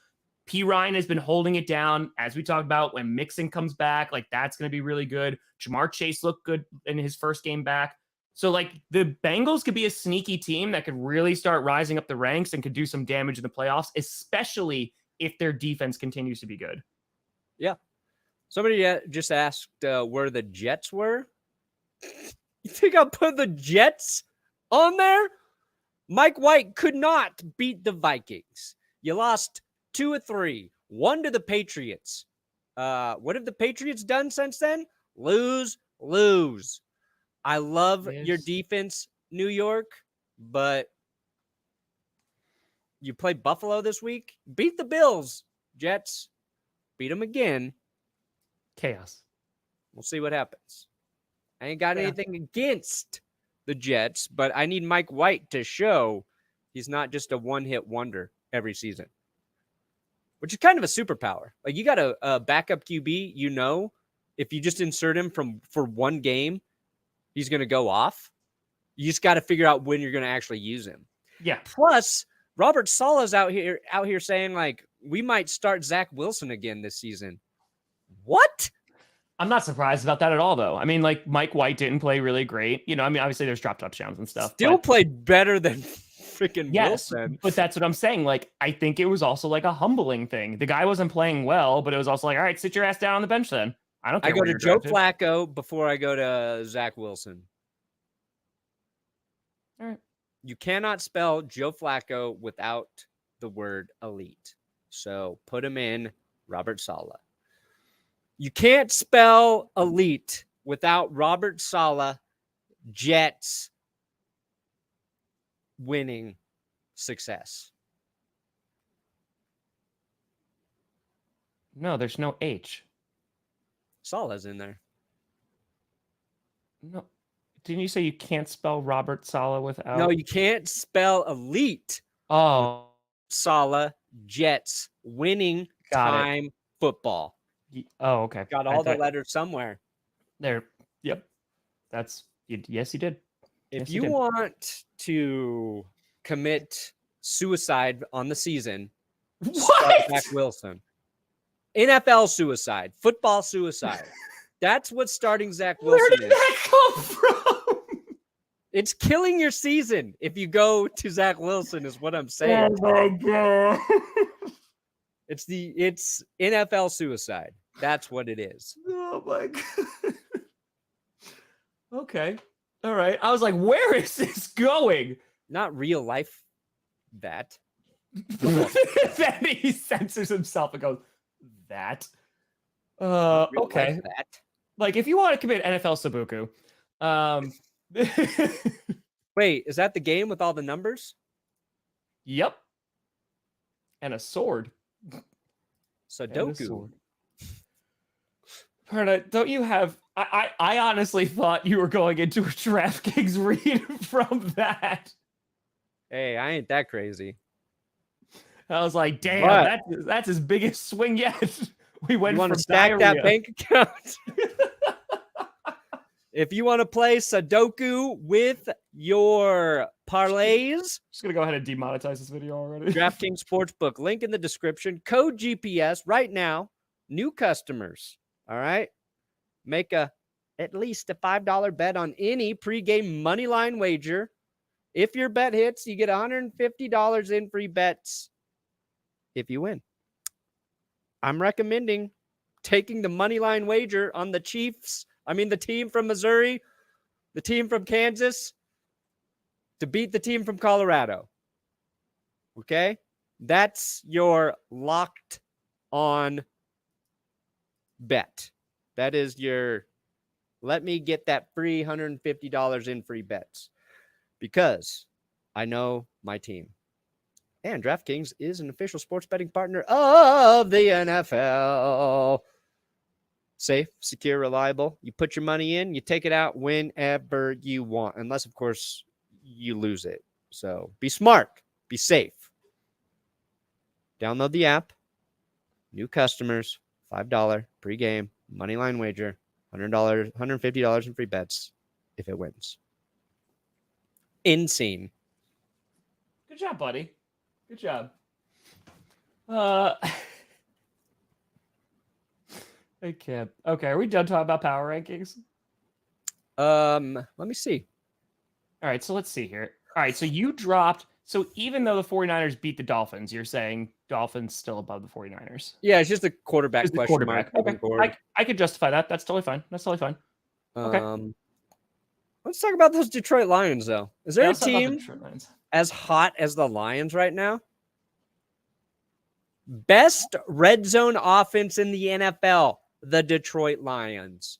P. Ryan has been holding it down, as we talked about. When Mixon comes back, like that's going to be really good. Jamar Chase looked good in his first game back. So, like, the Bengals could be a sneaky team that could really start rising up the ranks and could do some damage in the playoffs, especially if their defense continues to be good. Yeah. Somebody just asked where the Jets were. You think I'll put the Jets on there? Mike White could not beat the Vikings. You lost 2 of 3, 1 to the Patriots. What have the Patriots done since then? Lose. I love your defense, New York, but you play Buffalo this week. Beat the Bills, Jets. Beat them again. Chaos. We'll see what happens. I ain't got anything against the Jets, but I need Mike White to show he's not just a one-hit wonder every season, which is kind of a superpower. Like, you got a backup QB, if you just insert him for one game, he's going to go off. You just got to figure out when you're going to actually use him. Yeah. Plus, Robert Saleh's out here saying, like, we might start Zach Wilson again this season. What? I'm not surprised about that at all, though. I mean, like, Mike White didn't play really great. Obviously there's drop touchdowns and stuff. Still played better than freaking Wilson. But that's what I'm saying. Like, I think it was also like a humbling thing. The guy wasn't playing well, but it was also like, all right, sit your ass down on the bench then. I don't care. I go to Joe Flacco before I go to Zach Wilson. All right. You cannot spell Joe Flacco without the word elite. So put him in Robert Saleh. You can't spell elite without Robert Saleh, Jets winning success. No, there's no H. Saleh's in there. No. Didn't you say you can't spell Robert Saleh without? No, you can't spell elite. Oh. Saleh, Jets winning time football. Oh, okay. Got all the letters somewhere. There. Yep. Yes, you did. If you want to commit suicide on the season, start Zach Wilson. NFL suicide, football suicide. That's what starting Zach Wilson is. Where did that come from? It's killing your season if you go to Zach Wilson, is what I'm saying. Oh my God. It's NFL suicide. That's what it is. Oh my God. Okay. All right. I was like, where is this going? Not real life. That. Then he censors himself and goes, that. Okay. That. Like, if you want to commit NFL Sabuku, wait, is that the game with all the numbers? Yep. And a sword. Sudoku. Perna, don't you have... I honestly thought you were going into a DraftKings read from that. Hey, I ain't that crazy. I was like, damn, that's his biggest swing yet. We went from stack diarrhea. that bank account. If you want to play Sudoku with your parlays, just gonna go ahead and demonetize this video already. DraftKings Sportsbook, link in the description. Code GPS right now. New customers, all right? Make at least a $5 bet on any pregame moneyline wager. If your bet hits, you get $150 in free bets if you win. I'm recommending taking the moneyline wager on the team from Missouri. the team from Kansas to beat the team from Colorado. Okay? That's your locked on bet. That is your let me get that free $150 in free bets because I know my team. And DraftKings is an official sports betting partner of the NFL. Safe, secure, reliable. You put your money in, you take it out whenever you want, unless, of course, you lose it. So be smart, be safe. Download the app. New customers, $5 pregame moneyline wager, $100, $150 in free bets if it wins. Insane. Good job, buddy. Good job. I can't. Okay, are we done talking about power rankings? Let me see. All right, so let's see here. All right, so you dropped. So even though the 49ers beat the Dolphins, you're saying Dolphins still above the 49ers? Yeah, it's just a quarterback Just question quarterback. mark. Okay, I could justify that. That's totally fine. That's totally fine. Okay. Let's talk about those Detroit Lions, though. Is there a team as hot as the Lions right now? Best red zone offense in the NFL, the Detroit Lions.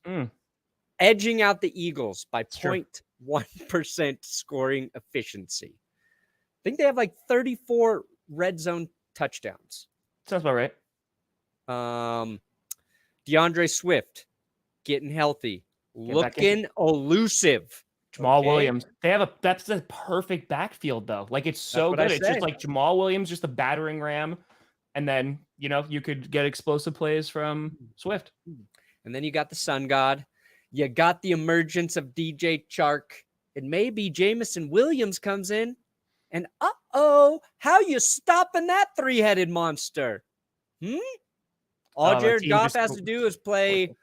Edging out the Eagles by 0.1% scoring efficiency. I think they have like 34 red zone touchdowns. Sounds about right. DeAndre Swift getting healthy, looking elusive. Jamal Williams. That's the perfect backfield though. Like it's so good. It's just like Jamal Williams, just a battering ram. And then, you could get explosive plays from Swift. And then you got the Sun God. You got the emergence of DJ Chark. And maybe Jamison Williams comes in. And how you stopping that three-headed monster? All Jared Goff has to do is play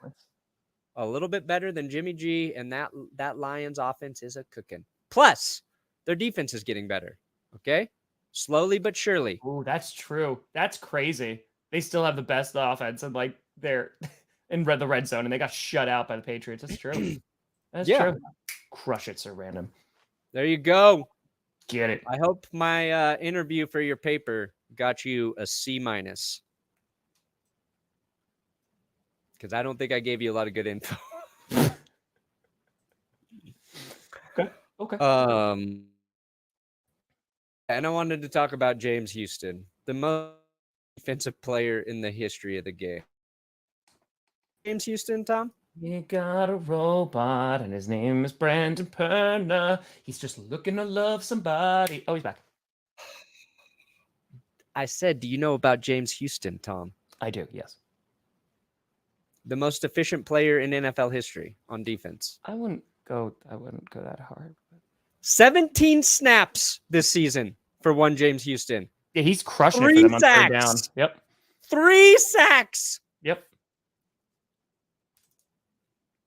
a little bit better than Jimmy G, and that Lions offense is a cooking. Plus, their defense is getting better. Okay? Slowly but surely. Oh, that's true. That's crazy. They still have the best offense, and like they're in the red zone, and they got shut out by the Patriots. That's true. That's true. Crush it, Sir Random. There you go. Get it. I hope my interview for your paper got you a C-. Because I don't think I gave you a lot of good info. Okay. And I wanted to talk about James Houston, the most defensive player in the history of the game. James Houston, Tom? You got a robot, and his name is Brandon Perna. He's just looking to love somebody. Oh, he's back. I said, do you know about James Houston, Tom? I do, yes. The most efficient player in NFL history on defense. I wouldn't go that hard. 17 snaps this season for one James Houston. Yeah, he's crushing it for them on third down. Yep. 3 sacks. Yep.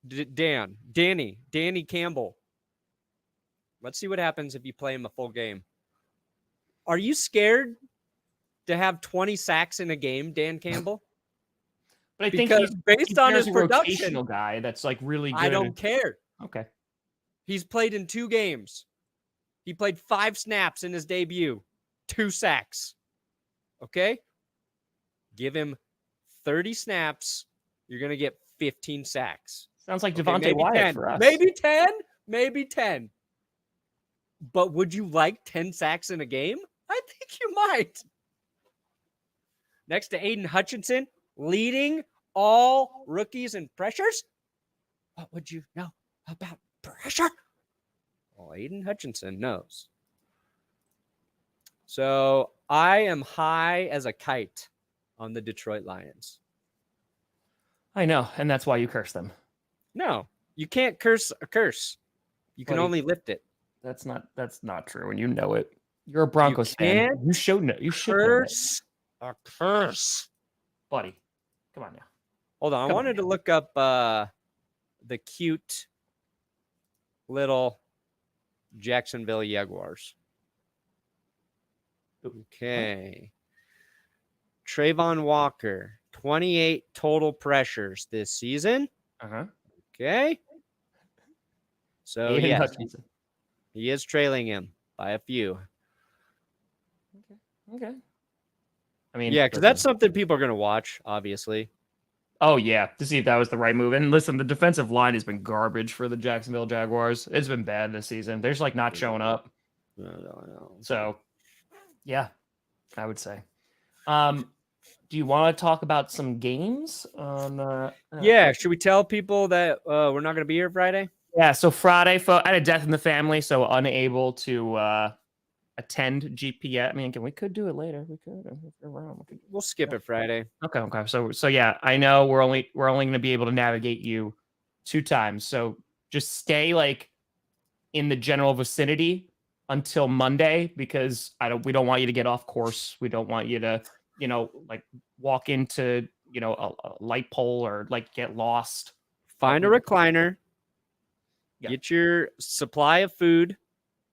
Danny Campbell. Let's see what happens if you play him a full game. Are you scared to have 20 sacks in a game, Dan Campbell? But I think he's based on his production. Rotational guy that's like really good. I don't care. Okay. He's played in 2 games. He played 5 snaps in his debut. 2 sacks. Okay? Give him 30 snaps. You're going to get 15 sacks. Sounds like Devontae Wyatt 10. for us. Maybe 10. But would you like 10 sacks in a game? I think you might. Next to Aiden Hutchinson, leading all rookies in pressures. What would you know about pressure? Well, Aiden Hutchinson knows. So I am high as a kite on the Detroit Lions. I know, and that's why you curse them. No, you can't curse a curse. You can only lift it. That's not true, and you know it. You're a Broncos fan. You should know. You should curse a curse, buddy. Come on now. Hold on. I wanted to look up the cute little Jacksonville Jaguars. Okay. Trayvon Walker, 28 total pressures this season. Uh-huh. Okay. So, yes, he is trailing him by a few. Okay. I mean, yeah, because that's something people are going to watch, obviously. Oh, yeah, to see if that was the right move. And listen, the defensive line has been garbage for the Jacksonville Jaguars. It's been bad this season. They're just like not showing up. No. So, yeah, I would say. Do you want to talk about some games? Yeah, should we tell people that we're not going to be here Friday? Yeah, so Friday, I had a death in the family, so unable to attend GP. I mean, we could do it later. We could. We'll skip it Friday. Okay. So yeah, I know we're only going to be able to navigate you 2 times. So just stay like in the general vicinity until Monday, because we don't want you to get off course. We don't want you to, like walk into, a light pole or like get lost. Find a recliner. Yep. Get your supply of food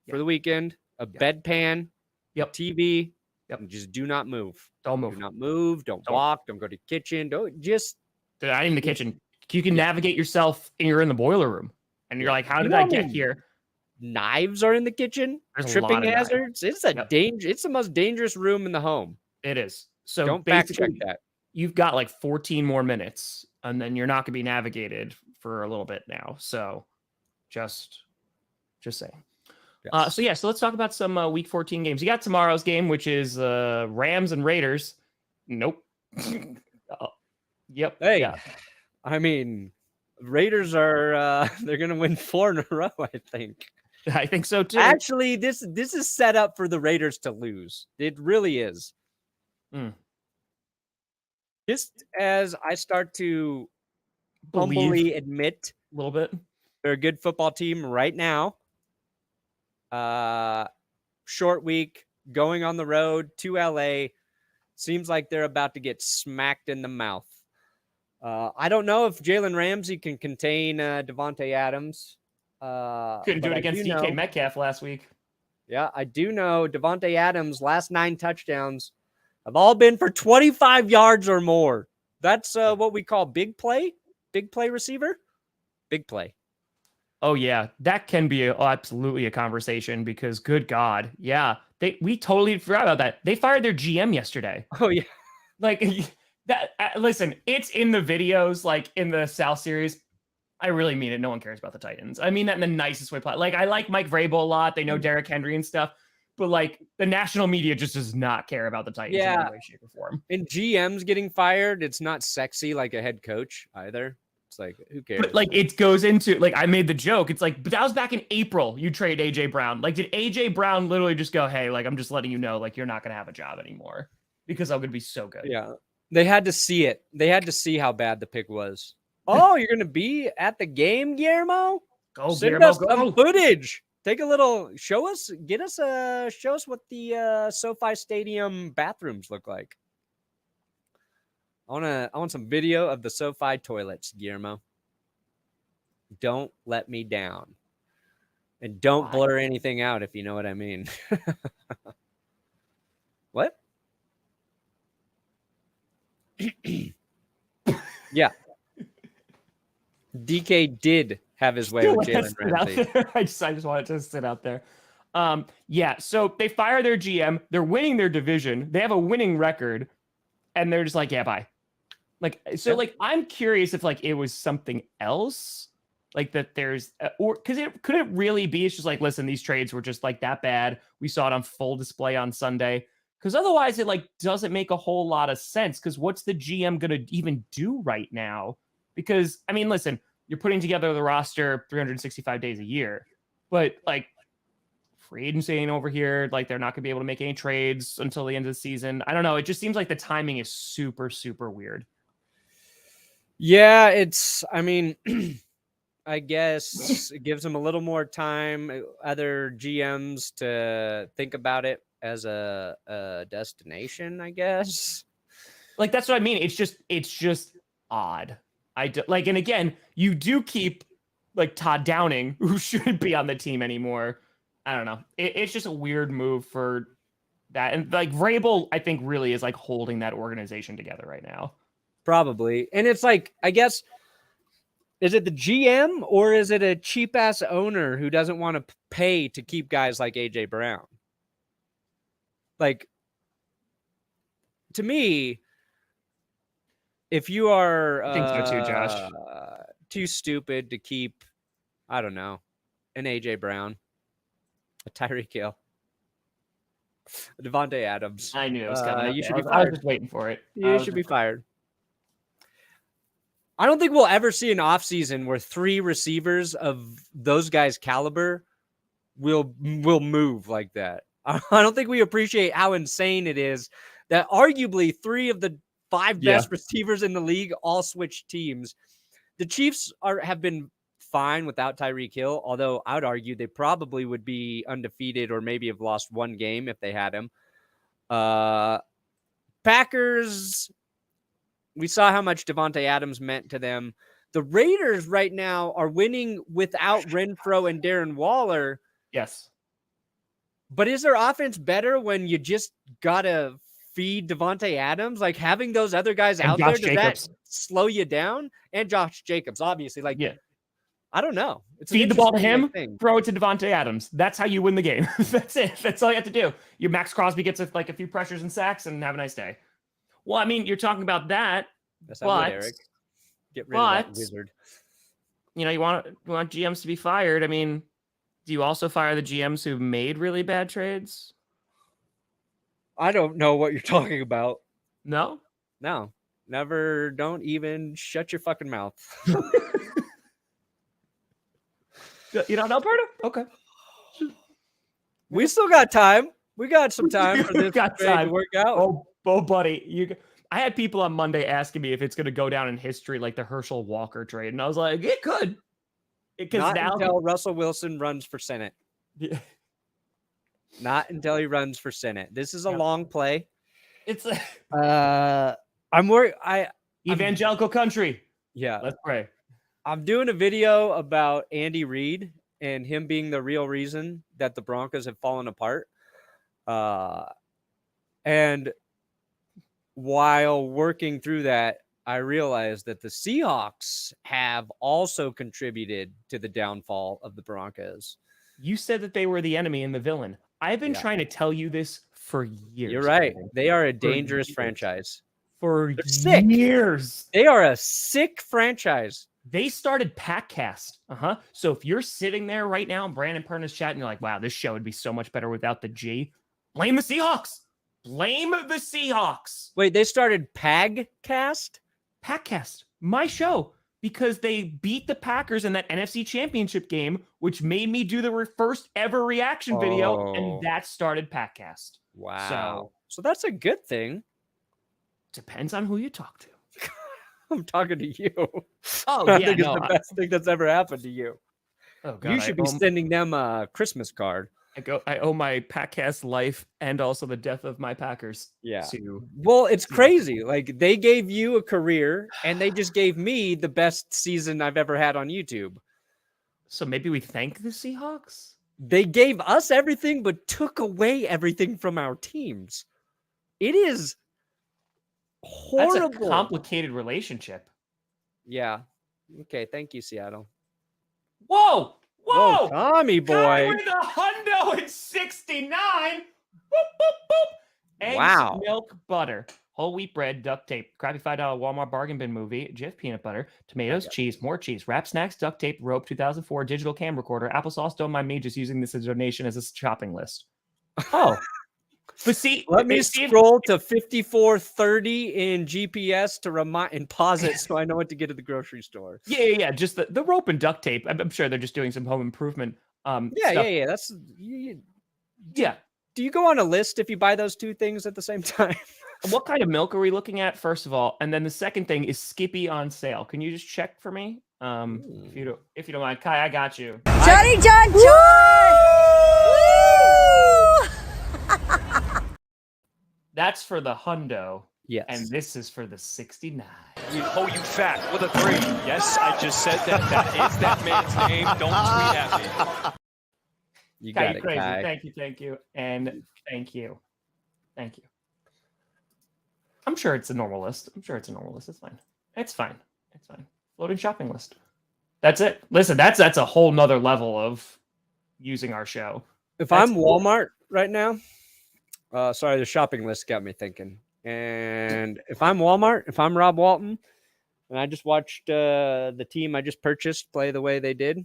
for the weekend, a bedpan, TV. Yep. And just do not move. Don't move. Do not move. Don't walk. Don't go to the kitchen. Don't just. Not even the kitchen. You can navigate yourself, and you're in the boiler room, and you're like, "How did I get here?" Knives are in the kitchen. There's tripping hazards. It's a danger. It's the most dangerous room in the home. It is. So don't fact check that. You've got like 14 more minutes, and then you're not going to be navigated for a little bit now. So just saying. Yes. So let's talk about some week 14 games. You got tomorrow's game, which is Rams and Raiders. Nope. Yep. Hey, yeah. I mean, Raiders are they're gonna win 4 in a row, I think. I think so too. Actually, this is set up for the Raiders to lose. It really is. Just as I start to humbly admit a little bit, they're a good football team right now. Short week, going on the road to LA. Seems like they're about to get smacked in the mouth. I don't know if Jalen Ramsey can contain Devontae Adams. Couldn't do it against DK Metcalf last week. Yeah, I do know Devontae Adams' last 9 touchdowns have all been for 25 yards or more. That's what we call big play receiver. Big play. Oh, yeah, that can be absolutely a conversation, because good God. Yeah, we totally forgot about that. They fired their GM yesterday. Oh, yeah. Like that. Listen, it's in the videos, like in the South series. I really mean it. No one cares about the Titans. I mean that in the nicest way. Like, I like Mike Vrabel a lot. They know Derrick Henry and stuff. But like the national media just does not care about the Titans in any way, shape, or form. And GMs getting fired, it's not sexy like a head coach either. It's like, who cares? But like it goes into, like, I made the joke. It's like, but that was back in April. You trade AJ Brown. Like, did AJ Brown literally just go, "Hey, like, I'm just letting you know, like, you're not gonna have a job anymore because I'm gonna be so good"? Yeah, they had to see it. They had to see how bad the pick was. Oh, you're gonna be at the game, Guillermo? Send us some footage. Take a little. Show us what the SoFi Stadium bathrooms look like. I want some video of the SoFi toilets, Guillermo. Don't let me down. And don't blur anything out, if you know what I mean. What? Yeah. DK did have his way with Jalen Ramsey. I just wanted to sit out there. Yeah, so they fire their GM. They're winning their division. They have a winning record. And they're just like, yeah, bye. Like, so, yeah. Like, I'm curious if, like, it was something else. Like, that there's, or, because could it really be, it's just like, listen, these trades were just, like, that bad. We saw it on full display on Sunday. Because otherwise, it, like, doesn't make a whole lot of sense. Because what's the GM going to even do right now? Because, I mean, listen, you're putting together the roster 365 days a year. But, like, free agency ain't over here. Like, they're not going to be able to make any trades until the end of the season. I don't know. It just seems like the timing is super, super weird. Yeah, I mean, I guess it gives them a little more time, other GMs, to think about it as a destination, I guess. Like, that's what I mean. It's just odd. And again, you do keep, like, Todd Downing, who shouldn't be on the team anymore. I don't know. It's just a weird move for that. And, like, Vrabel, I think, really is, like, holding that organization together right now. Probably. And it's like, I guess Is it the GM or is it a cheap ass owner who doesn't want to pay to keep guys like AJ Brown? Like, to me, if you are I think so too, Josh. Too stupid to keep, I don't know, an AJ Brown, a Tyreek Hill, a Devontae Adams, I knew it was coming up. you should I be was fired. just waiting for it. You should be fired. I don't think we'll ever see an offseason where 3 receivers of those guys' caliber will move like that. I don't think we appreciate how insane it is that arguably 3 of the 5 best receivers in the league all switch teams. The Chiefs have been fine without Tyreek Hill, although I would argue they probably would be undefeated or maybe have lost 1 game if they had him. Packers, we saw how much Devontae Adams meant to them. The Raiders right now are winning without Renfro and Darren Waller. Yes. But is their offense better when you just got to feed Devontae Adams? Like, having those other guys and out Josh there, does Jacobs. that slow you down? And Josh Jacobs, obviously. Like, I don't know. It's feed the ball to him, thing. throw it to Devontae Adams. That's how you win the game. That's it. That's all you have to do. Your Max Crosby gets like a few pressures and sacks and have a nice day. Well, I mean, you're talking about that. That's not good, Eric. Get rid of that wizard. You know, you want GMs to be fired. I mean, do you also fire the GMs who made really bad trades? I don't know what you're talking about. No? No. Never. Don't even shut your fucking mouth. You don't know, Perna? Okay. We still got time. We got some time for this got trade time to work out. Oh, buddy. I had people on Monday asking me if it's going to go down in history like the Herschel Walker trade. And I was like, it could. Not until Russell Wilson runs for Senate. Yeah. Not until he runs for Senate. This is a long play. It's I'm worried. Evangelical country. Yeah. Let's pray. I'm doing a video about Andy Reid and him being the real reason that the Broncos have fallen apart. And while working through that, I realized that the Seahawks have also contributed to the downfall of the Broncos. You said that they were the enemy and the villain. I've been trying to tell you this for years. You're right. They are a dangerous franchise. For sick. Years. They are a sick franchise. They started Packcast. So if you're sitting there right now and Brandon Perna's chat and you're like, wow, this show would be so much better without the G, blame the Seahawks. Blame the Seahawks. Wait, they started Packcast? Packcast, my show, because they beat the Packers in that NFC Championship game, which made me do the first ever reaction video, and that started Packcast. Wow. So that's a good thing. Depends on who you talk to. I'm talking to you. Oh, I yeah, think it's the best thing that's ever happened to you. Oh, God, you should be sending them a Christmas card. I owe my Packcast life and also the death of my Packers. Yeah. Well, it's crazy. Like, they gave you a career and they just gave me the best season I've ever had on YouTube. So maybe we thank the Seahawks? They gave us everything, but took away everything from our teams. It is horrible. That's a complicated relationship. Yeah. Okay. Thank you, Seattle. Whoa! Tommy boy. With a hundo at 69. Boop, boop, boop. Eggs, milk, butter, whole wheat bread, duct tape, crappy $5 Walmart bargain bin movie, Jif peanut butter, tomatoes, cheese, more cheese, wrap snacks, duct tape, rope, 2004, digital camcorder, applesauce. Don't mind me just using this as a donation as a shopping list. Oh. But see, let me scroll to 5430 in GPS to remind and pause it so I know what to get at the grocery store. Yeah. Just the rope and duct tape. I'm sure they're just doing some home improvement. Stuff. Yeah. That's yeah. Do you go on a list if you buy those two things at the same time? What kind of milk are we looking at, first of all? And then the second thing is Skippy on sale. If you check for me? If you don't mind, Kai, I got you. Johnny John. That's for the hundo. Yes. And this is for the 69. You fat with a 3. Yes, I just said that. That is that man's name. Don't tweet at me. You got it, crazy. Kai. Thank you. And thank you. I'm sure it's a normal list. It's fine. Floating shopping list. That's it. Listen, that's a whole nother level of using our show. If I'm Walmart right now, sorry, the shopping list got me thinking. And if I'm Walmart, if I'm Rob Walton, and I just watched the team I just purchased play the way they did,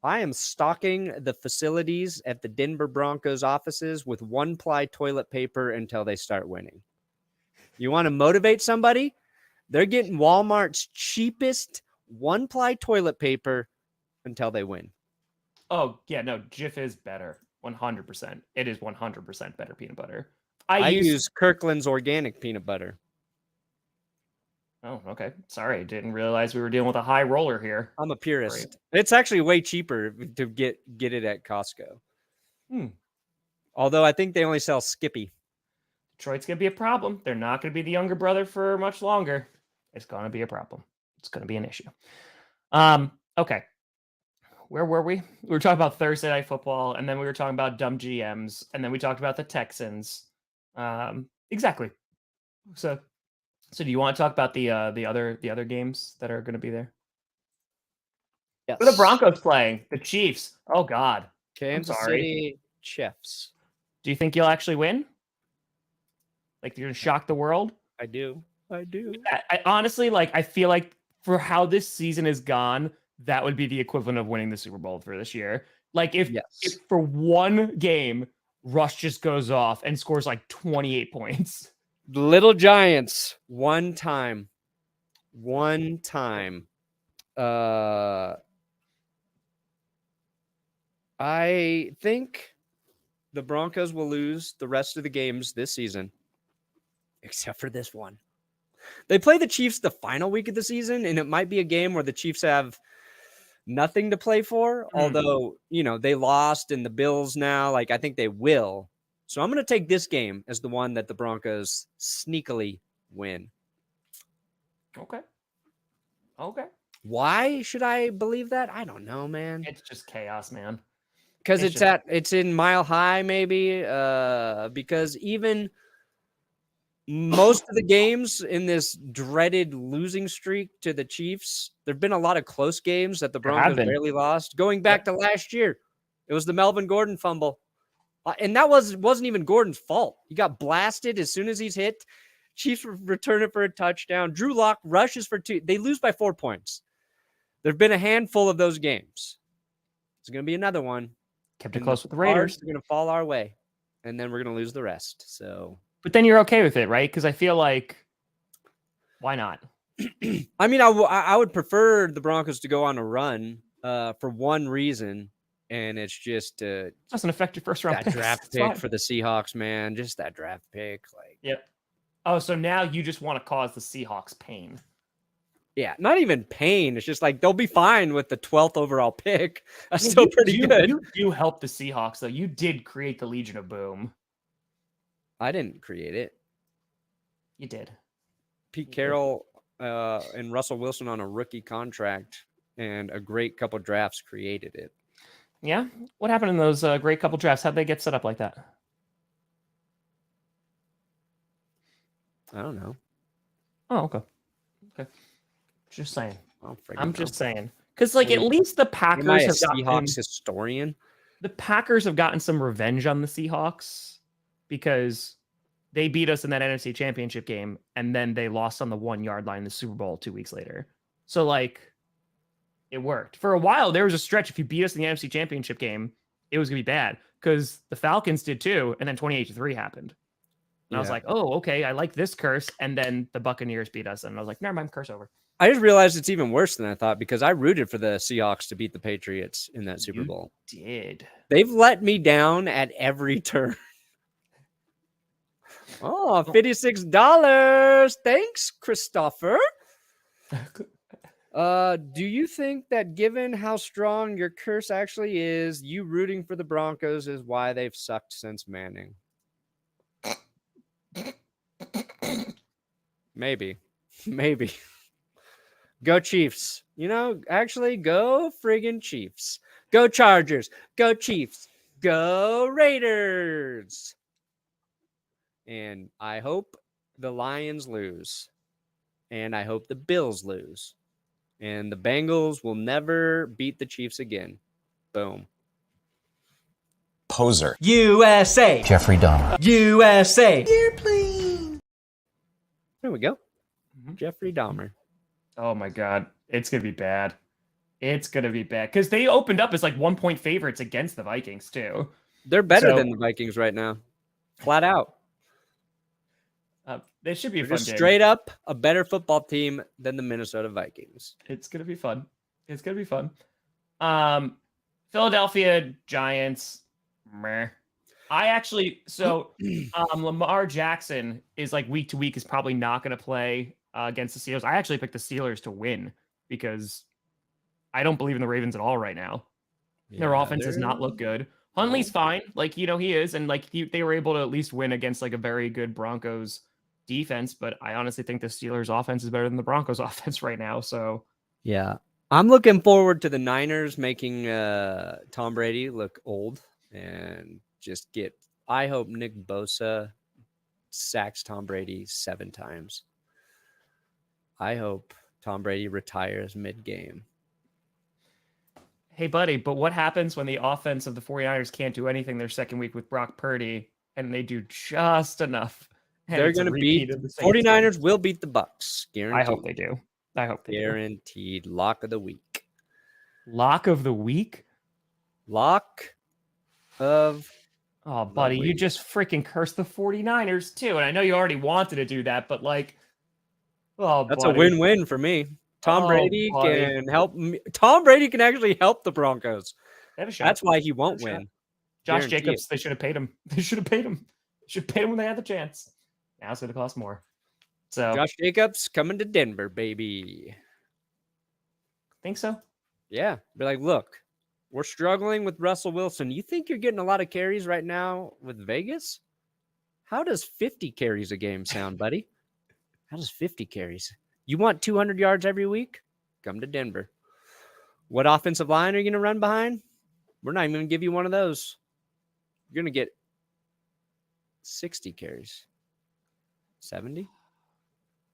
I am stocking the facilities at the Denver Broncos offices with 1-ply toilet paper until they start winning. You want to motivate somebody? They're getting Walmart's cheapest 1-ply toilet paper until they win. Oh, yeah, no, Jif is better. 100%. It is 100% better peanut butter. I use Kirkland's organic peanut butter. Oh, okay. Sorry, I didn't realize we were dealing with a high roller here. I'm a purist. It's actually way cheaper to get it at Costco. Although I think they only sell Skippy. Detroit's going to be a problem. They're not going to be the younger brother for much longer. It's going to be a problem. It's going to be an issue. Okay. Where were we? We were talking about Thursday Night Football, and then we were talking about dumb GMs, and then we talked about the Texans. Exactly. So do you want to talk about the other games that are going to be there? Yes. Who are the Broncos playing? The Chiefs. Oh God. Kansas City Chiefs. Do you think you'll actually win? Like you're gonna shock the world? I do. I honestly I feel like for how this season is gone, that would be the equivalent of winning the Super Bowl for this year. Like if for one game Rush just goes off and scores like 28 points. Little Giants, one time. I think the Broncos will lose the rest of the games this season, except for this one. They play the Chiefs the final week of the season, and it might be a game where the Chiefs have nothing to play for, although, they lost in the Bills now. I think they will. So I'm going to take this game as the one that the Broncos sneakily win. Okay. Why should I believe that? I don't know, man. It's just chaos, man. Because it's in Mile High, maybe. Because even most of the games in this dreaded losing streak to the Chiefs, there've been a lot of close games that the Broncos barely lost. Going back to last year, it was the Melvin Gordon fumble. And that wasn't even Gordon's fault. He got blasted as soon as he's hit. Chiefs return it for a touchdown. Drew Lock rushes for 2. They lose by 4 points. There have been a handful of those games. It's going to be another one. Kept it close with the Raiders. They're going to fall our way, and then we're going to lose the rest. So, but then you're okay with it, right? Because I feel like, why not? I mean, I would prefer the Broncos to go on a run for one reason. And it's just doesn't affect your first round that draft pick for the Seahawks, man. Just that draft pick, Yep. Oh, so now you just want to cause the Seahawks pain? Yeah, not even pain. It's just they'll be fine with the 12th overall pick. That's still pretty good. You do help the Seahawks, though. You did create the Legion of Boom. I didn't create it. You did. Pete Carroll and Russell Wilson on a rookie contract and a great couple drafts created it. Yeah? What happened in those great couple drafts? How'd they get set up like that? I don't know. Oh, okay. Just saying. I'm just saying. Because, at least the Packers have Seahawks historian. The Packers have gotten some revenge on the Seahawks because they beat us in that NFC Championship game, and then they lost on the 1-yard line in the Super Bowl 2 weeks later. So, it worked. For a while, there was a stretch. If you beat us in the NFC Championship game, it was going to be bad because the Falcons did too. And then 28-3 happened. And I was like, oh, okay, I like this curse. And then the Buccaneers beat us. And I was like, never mind, curse over. I just realized it's even worse than I thought because I rooted for the Seahawks to beat the Patriots in that Super Bowl. Did. They've let me down at every turn. Oh, $56. Thanks, Christopher. Do you think that given how strong your curse actually is, you rooting for the Broncos is why they've sucked since Manning? Maybe. Go Chiefs. Actually, go friggin' Chiefs. Go Chargers. Go Chiefs. Go Raiders. And I hope the Lions lose. And I hope the Bills lose. And the Bengals will never beat the Chiefs again. Boom. Poser. USA. Jeffrey Dahmer. USA. Airplane. There we go. Jeffrey Dahmer. Oh my God. It's going to be bad. It's going to be bad. Because they opened up as like 1-point favorites against the Vikings too. They're better than the Vikings right now. Flat out. They should be a They're fun just game. straight up a better football team than the Minnesota Vikings. It's going to be fun. It's going to be fun. Philadelphia Giants. Meh. Lamar Jackson is like week to week is probably not going to play against the Steelers. I actually picked the Steelers to win because I don't believe in the Ravens at all right now. Their offense does not look good. Huntley's fine. Like, he is. And like they were able to at least win against like a very good Broncos defense. But I honestly think the Steelers offense is better than the Broncos offense right now. So yeah, I'm looking forward to the Niners making Tom Brady look old and just I hope Nick Bosa sacks Tom Brady 7 times. I hope Tom Brady retires mid-game. Hey, buddy, but what happens when the offense of the 49ers can't do anything their second week with Brock Purdy and they do just enough? They're going to beat the 49ers will beat the Bucs. Guaranteed. I hope they do. Guaranteed. Lock of the week. Lock of the week? Lock of Oh, buddy, you just freaking cursed the 49ers too. And I know you already wanted to do that, but like, that's a win-win for me. Tom Brady can help me. Tom Brady can actually help the Broncos. That's why he won't win. Josh Jacobs, they should have paid him. They should have paid him. Should have paid him when they had the chance. Now it's going to cost more. So Josh Jacobs coming to Denver, baby. Think so? Yeah. Be like, look, we're struggling with Russell Wilson. You think you're getting a lot of carries right now with Vegas? How does 50 carries a game sound, buddy? How does 50 carries? You want 200 yards every week? Come to Denver. What offensive line are you going to run behind? We're not even going to give you one of those. You're going to get 60 carries. 70?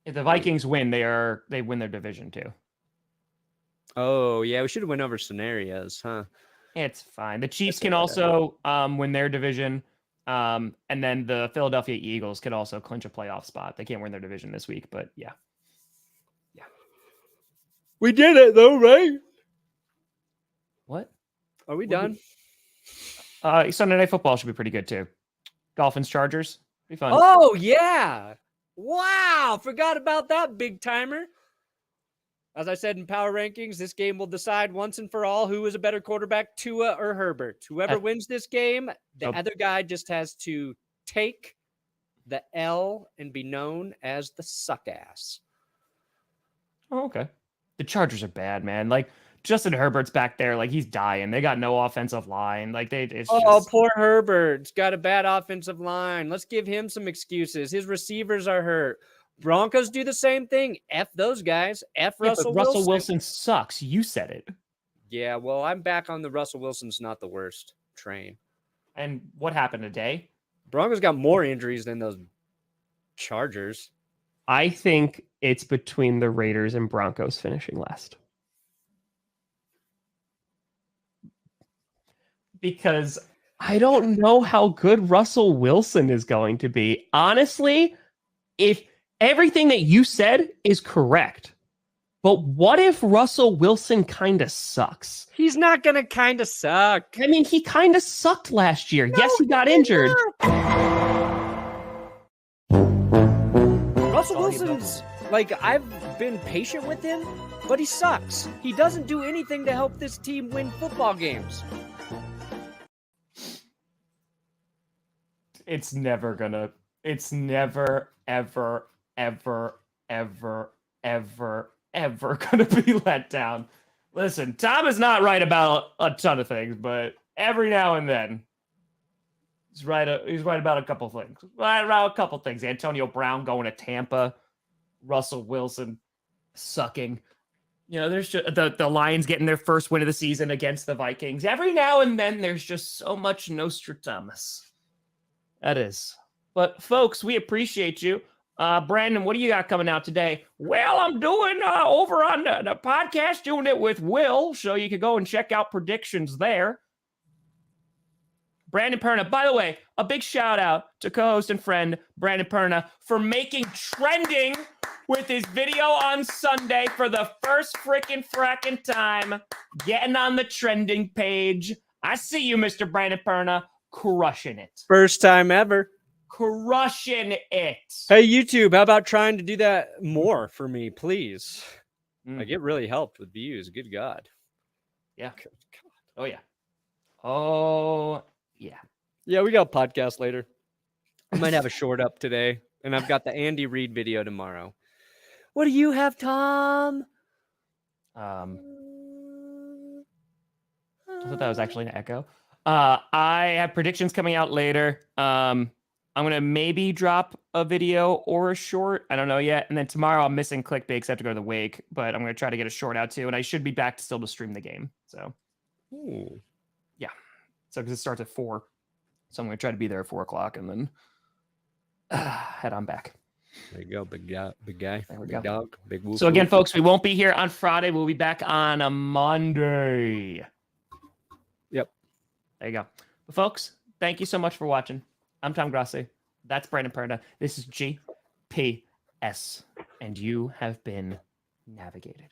If the Vikings win, they win their division too. Oh, yeah. We should have went over scenarios, huh? It's fine. The Chiefs can also win their division. And then the Philadelphia Eagles could also clinch a playoff spot. They can't win their division this week, but yeah. Yeah. We did it though, right? What? Are we done? Sunday Night Football should be pretty good too. Dolphins, Chargers. Be fun. Oh, yeah. Wow. Forgot about that big timer. As I said in Power Rankings, this game will decide once and for all who is a better quarterback, Tua or Herbert. Whoever wins this game, the other guy just has to take the L and be known as the suck ass. Oh, okay. The Chargers are bad, man. Like, Justin Herbert's back there, like he's dying. They got no offensive line. Like poor Herbert's got a bad offensive line. Let's give him some excuses. His receivers are hurt. Broncos do the same thing. F those guys. Russell Wilson sucks. You said it. Yeah, well, I'm back on the Russell Wilson's not the worst train. And what happened today? Broncos got more injuries than those Chargers. I think it's between the Raiders and Broncos finishing last. Because I don't know how good Russell Wilson is going to be. Honestly, if everything that you said is correct, but what if Russell Wilson kind of sucks? He's not going to kind of suck. I mean, he kind of sucked last year. No, yes, he got injured. Russell Wilson's, like, I've been patient with him, but he sucks. He doesn't do anything to help this team win football games. It's never, ever, gonna be let down. Listen, Tom is not right about a ton of things, but every now and then he's right about a couple things. Right about a couple things. Antonio Brown going to Tampa, Russell Wilson sucking. You know, there's just the Lions getting their first win of the season against the Vikings. Every now and then there's just so much Nostradamus. That is. But folks, we appreciate you. Brandon, what do you got coming out today? Well, I'm doing over on the podcast, doing it with Will, so you could go and check out predictions there. Brandon Perna, by the way, a big shout out to co-host and friend Brandon Perna for making trending with his video on Sunday for the first frickin' time, getting on the trending page. I see you, Mr. Brandon Perna, crushing it. First time ever. Crushing it. Hey, YouTube, how about trying to do that more for me, please? Like, it really helped with views. Good God. Yeah. Oh, yeah. Oh, yeah. Yeah, we got a podcast later. I might have a short up today, and I've got the Andy Reid video tomorrow. What do you have, Tom? I thought that was actually an echo. I have predictions coming out later. I'm going to maybe drop a video or a short. I don't know yet. And then tomorrow I'm missing clickbait because I have to go to the wake, but I'm going to try to get a short out too. And I should be back still to stream the game. So, yeah. So, because it starts at 4. So I'm going to try to be there at 4 o'clock and then head on back. There you go, big guy. There we big go. Dog, big whoop. So again, folks, we won't be here on Friday. We'll be back on a Monday. Yep. There you go. But folks, thank you so much for watching. I'm Tom Grossi. That's Brandon Perna. This is GPS. And you have been navigated.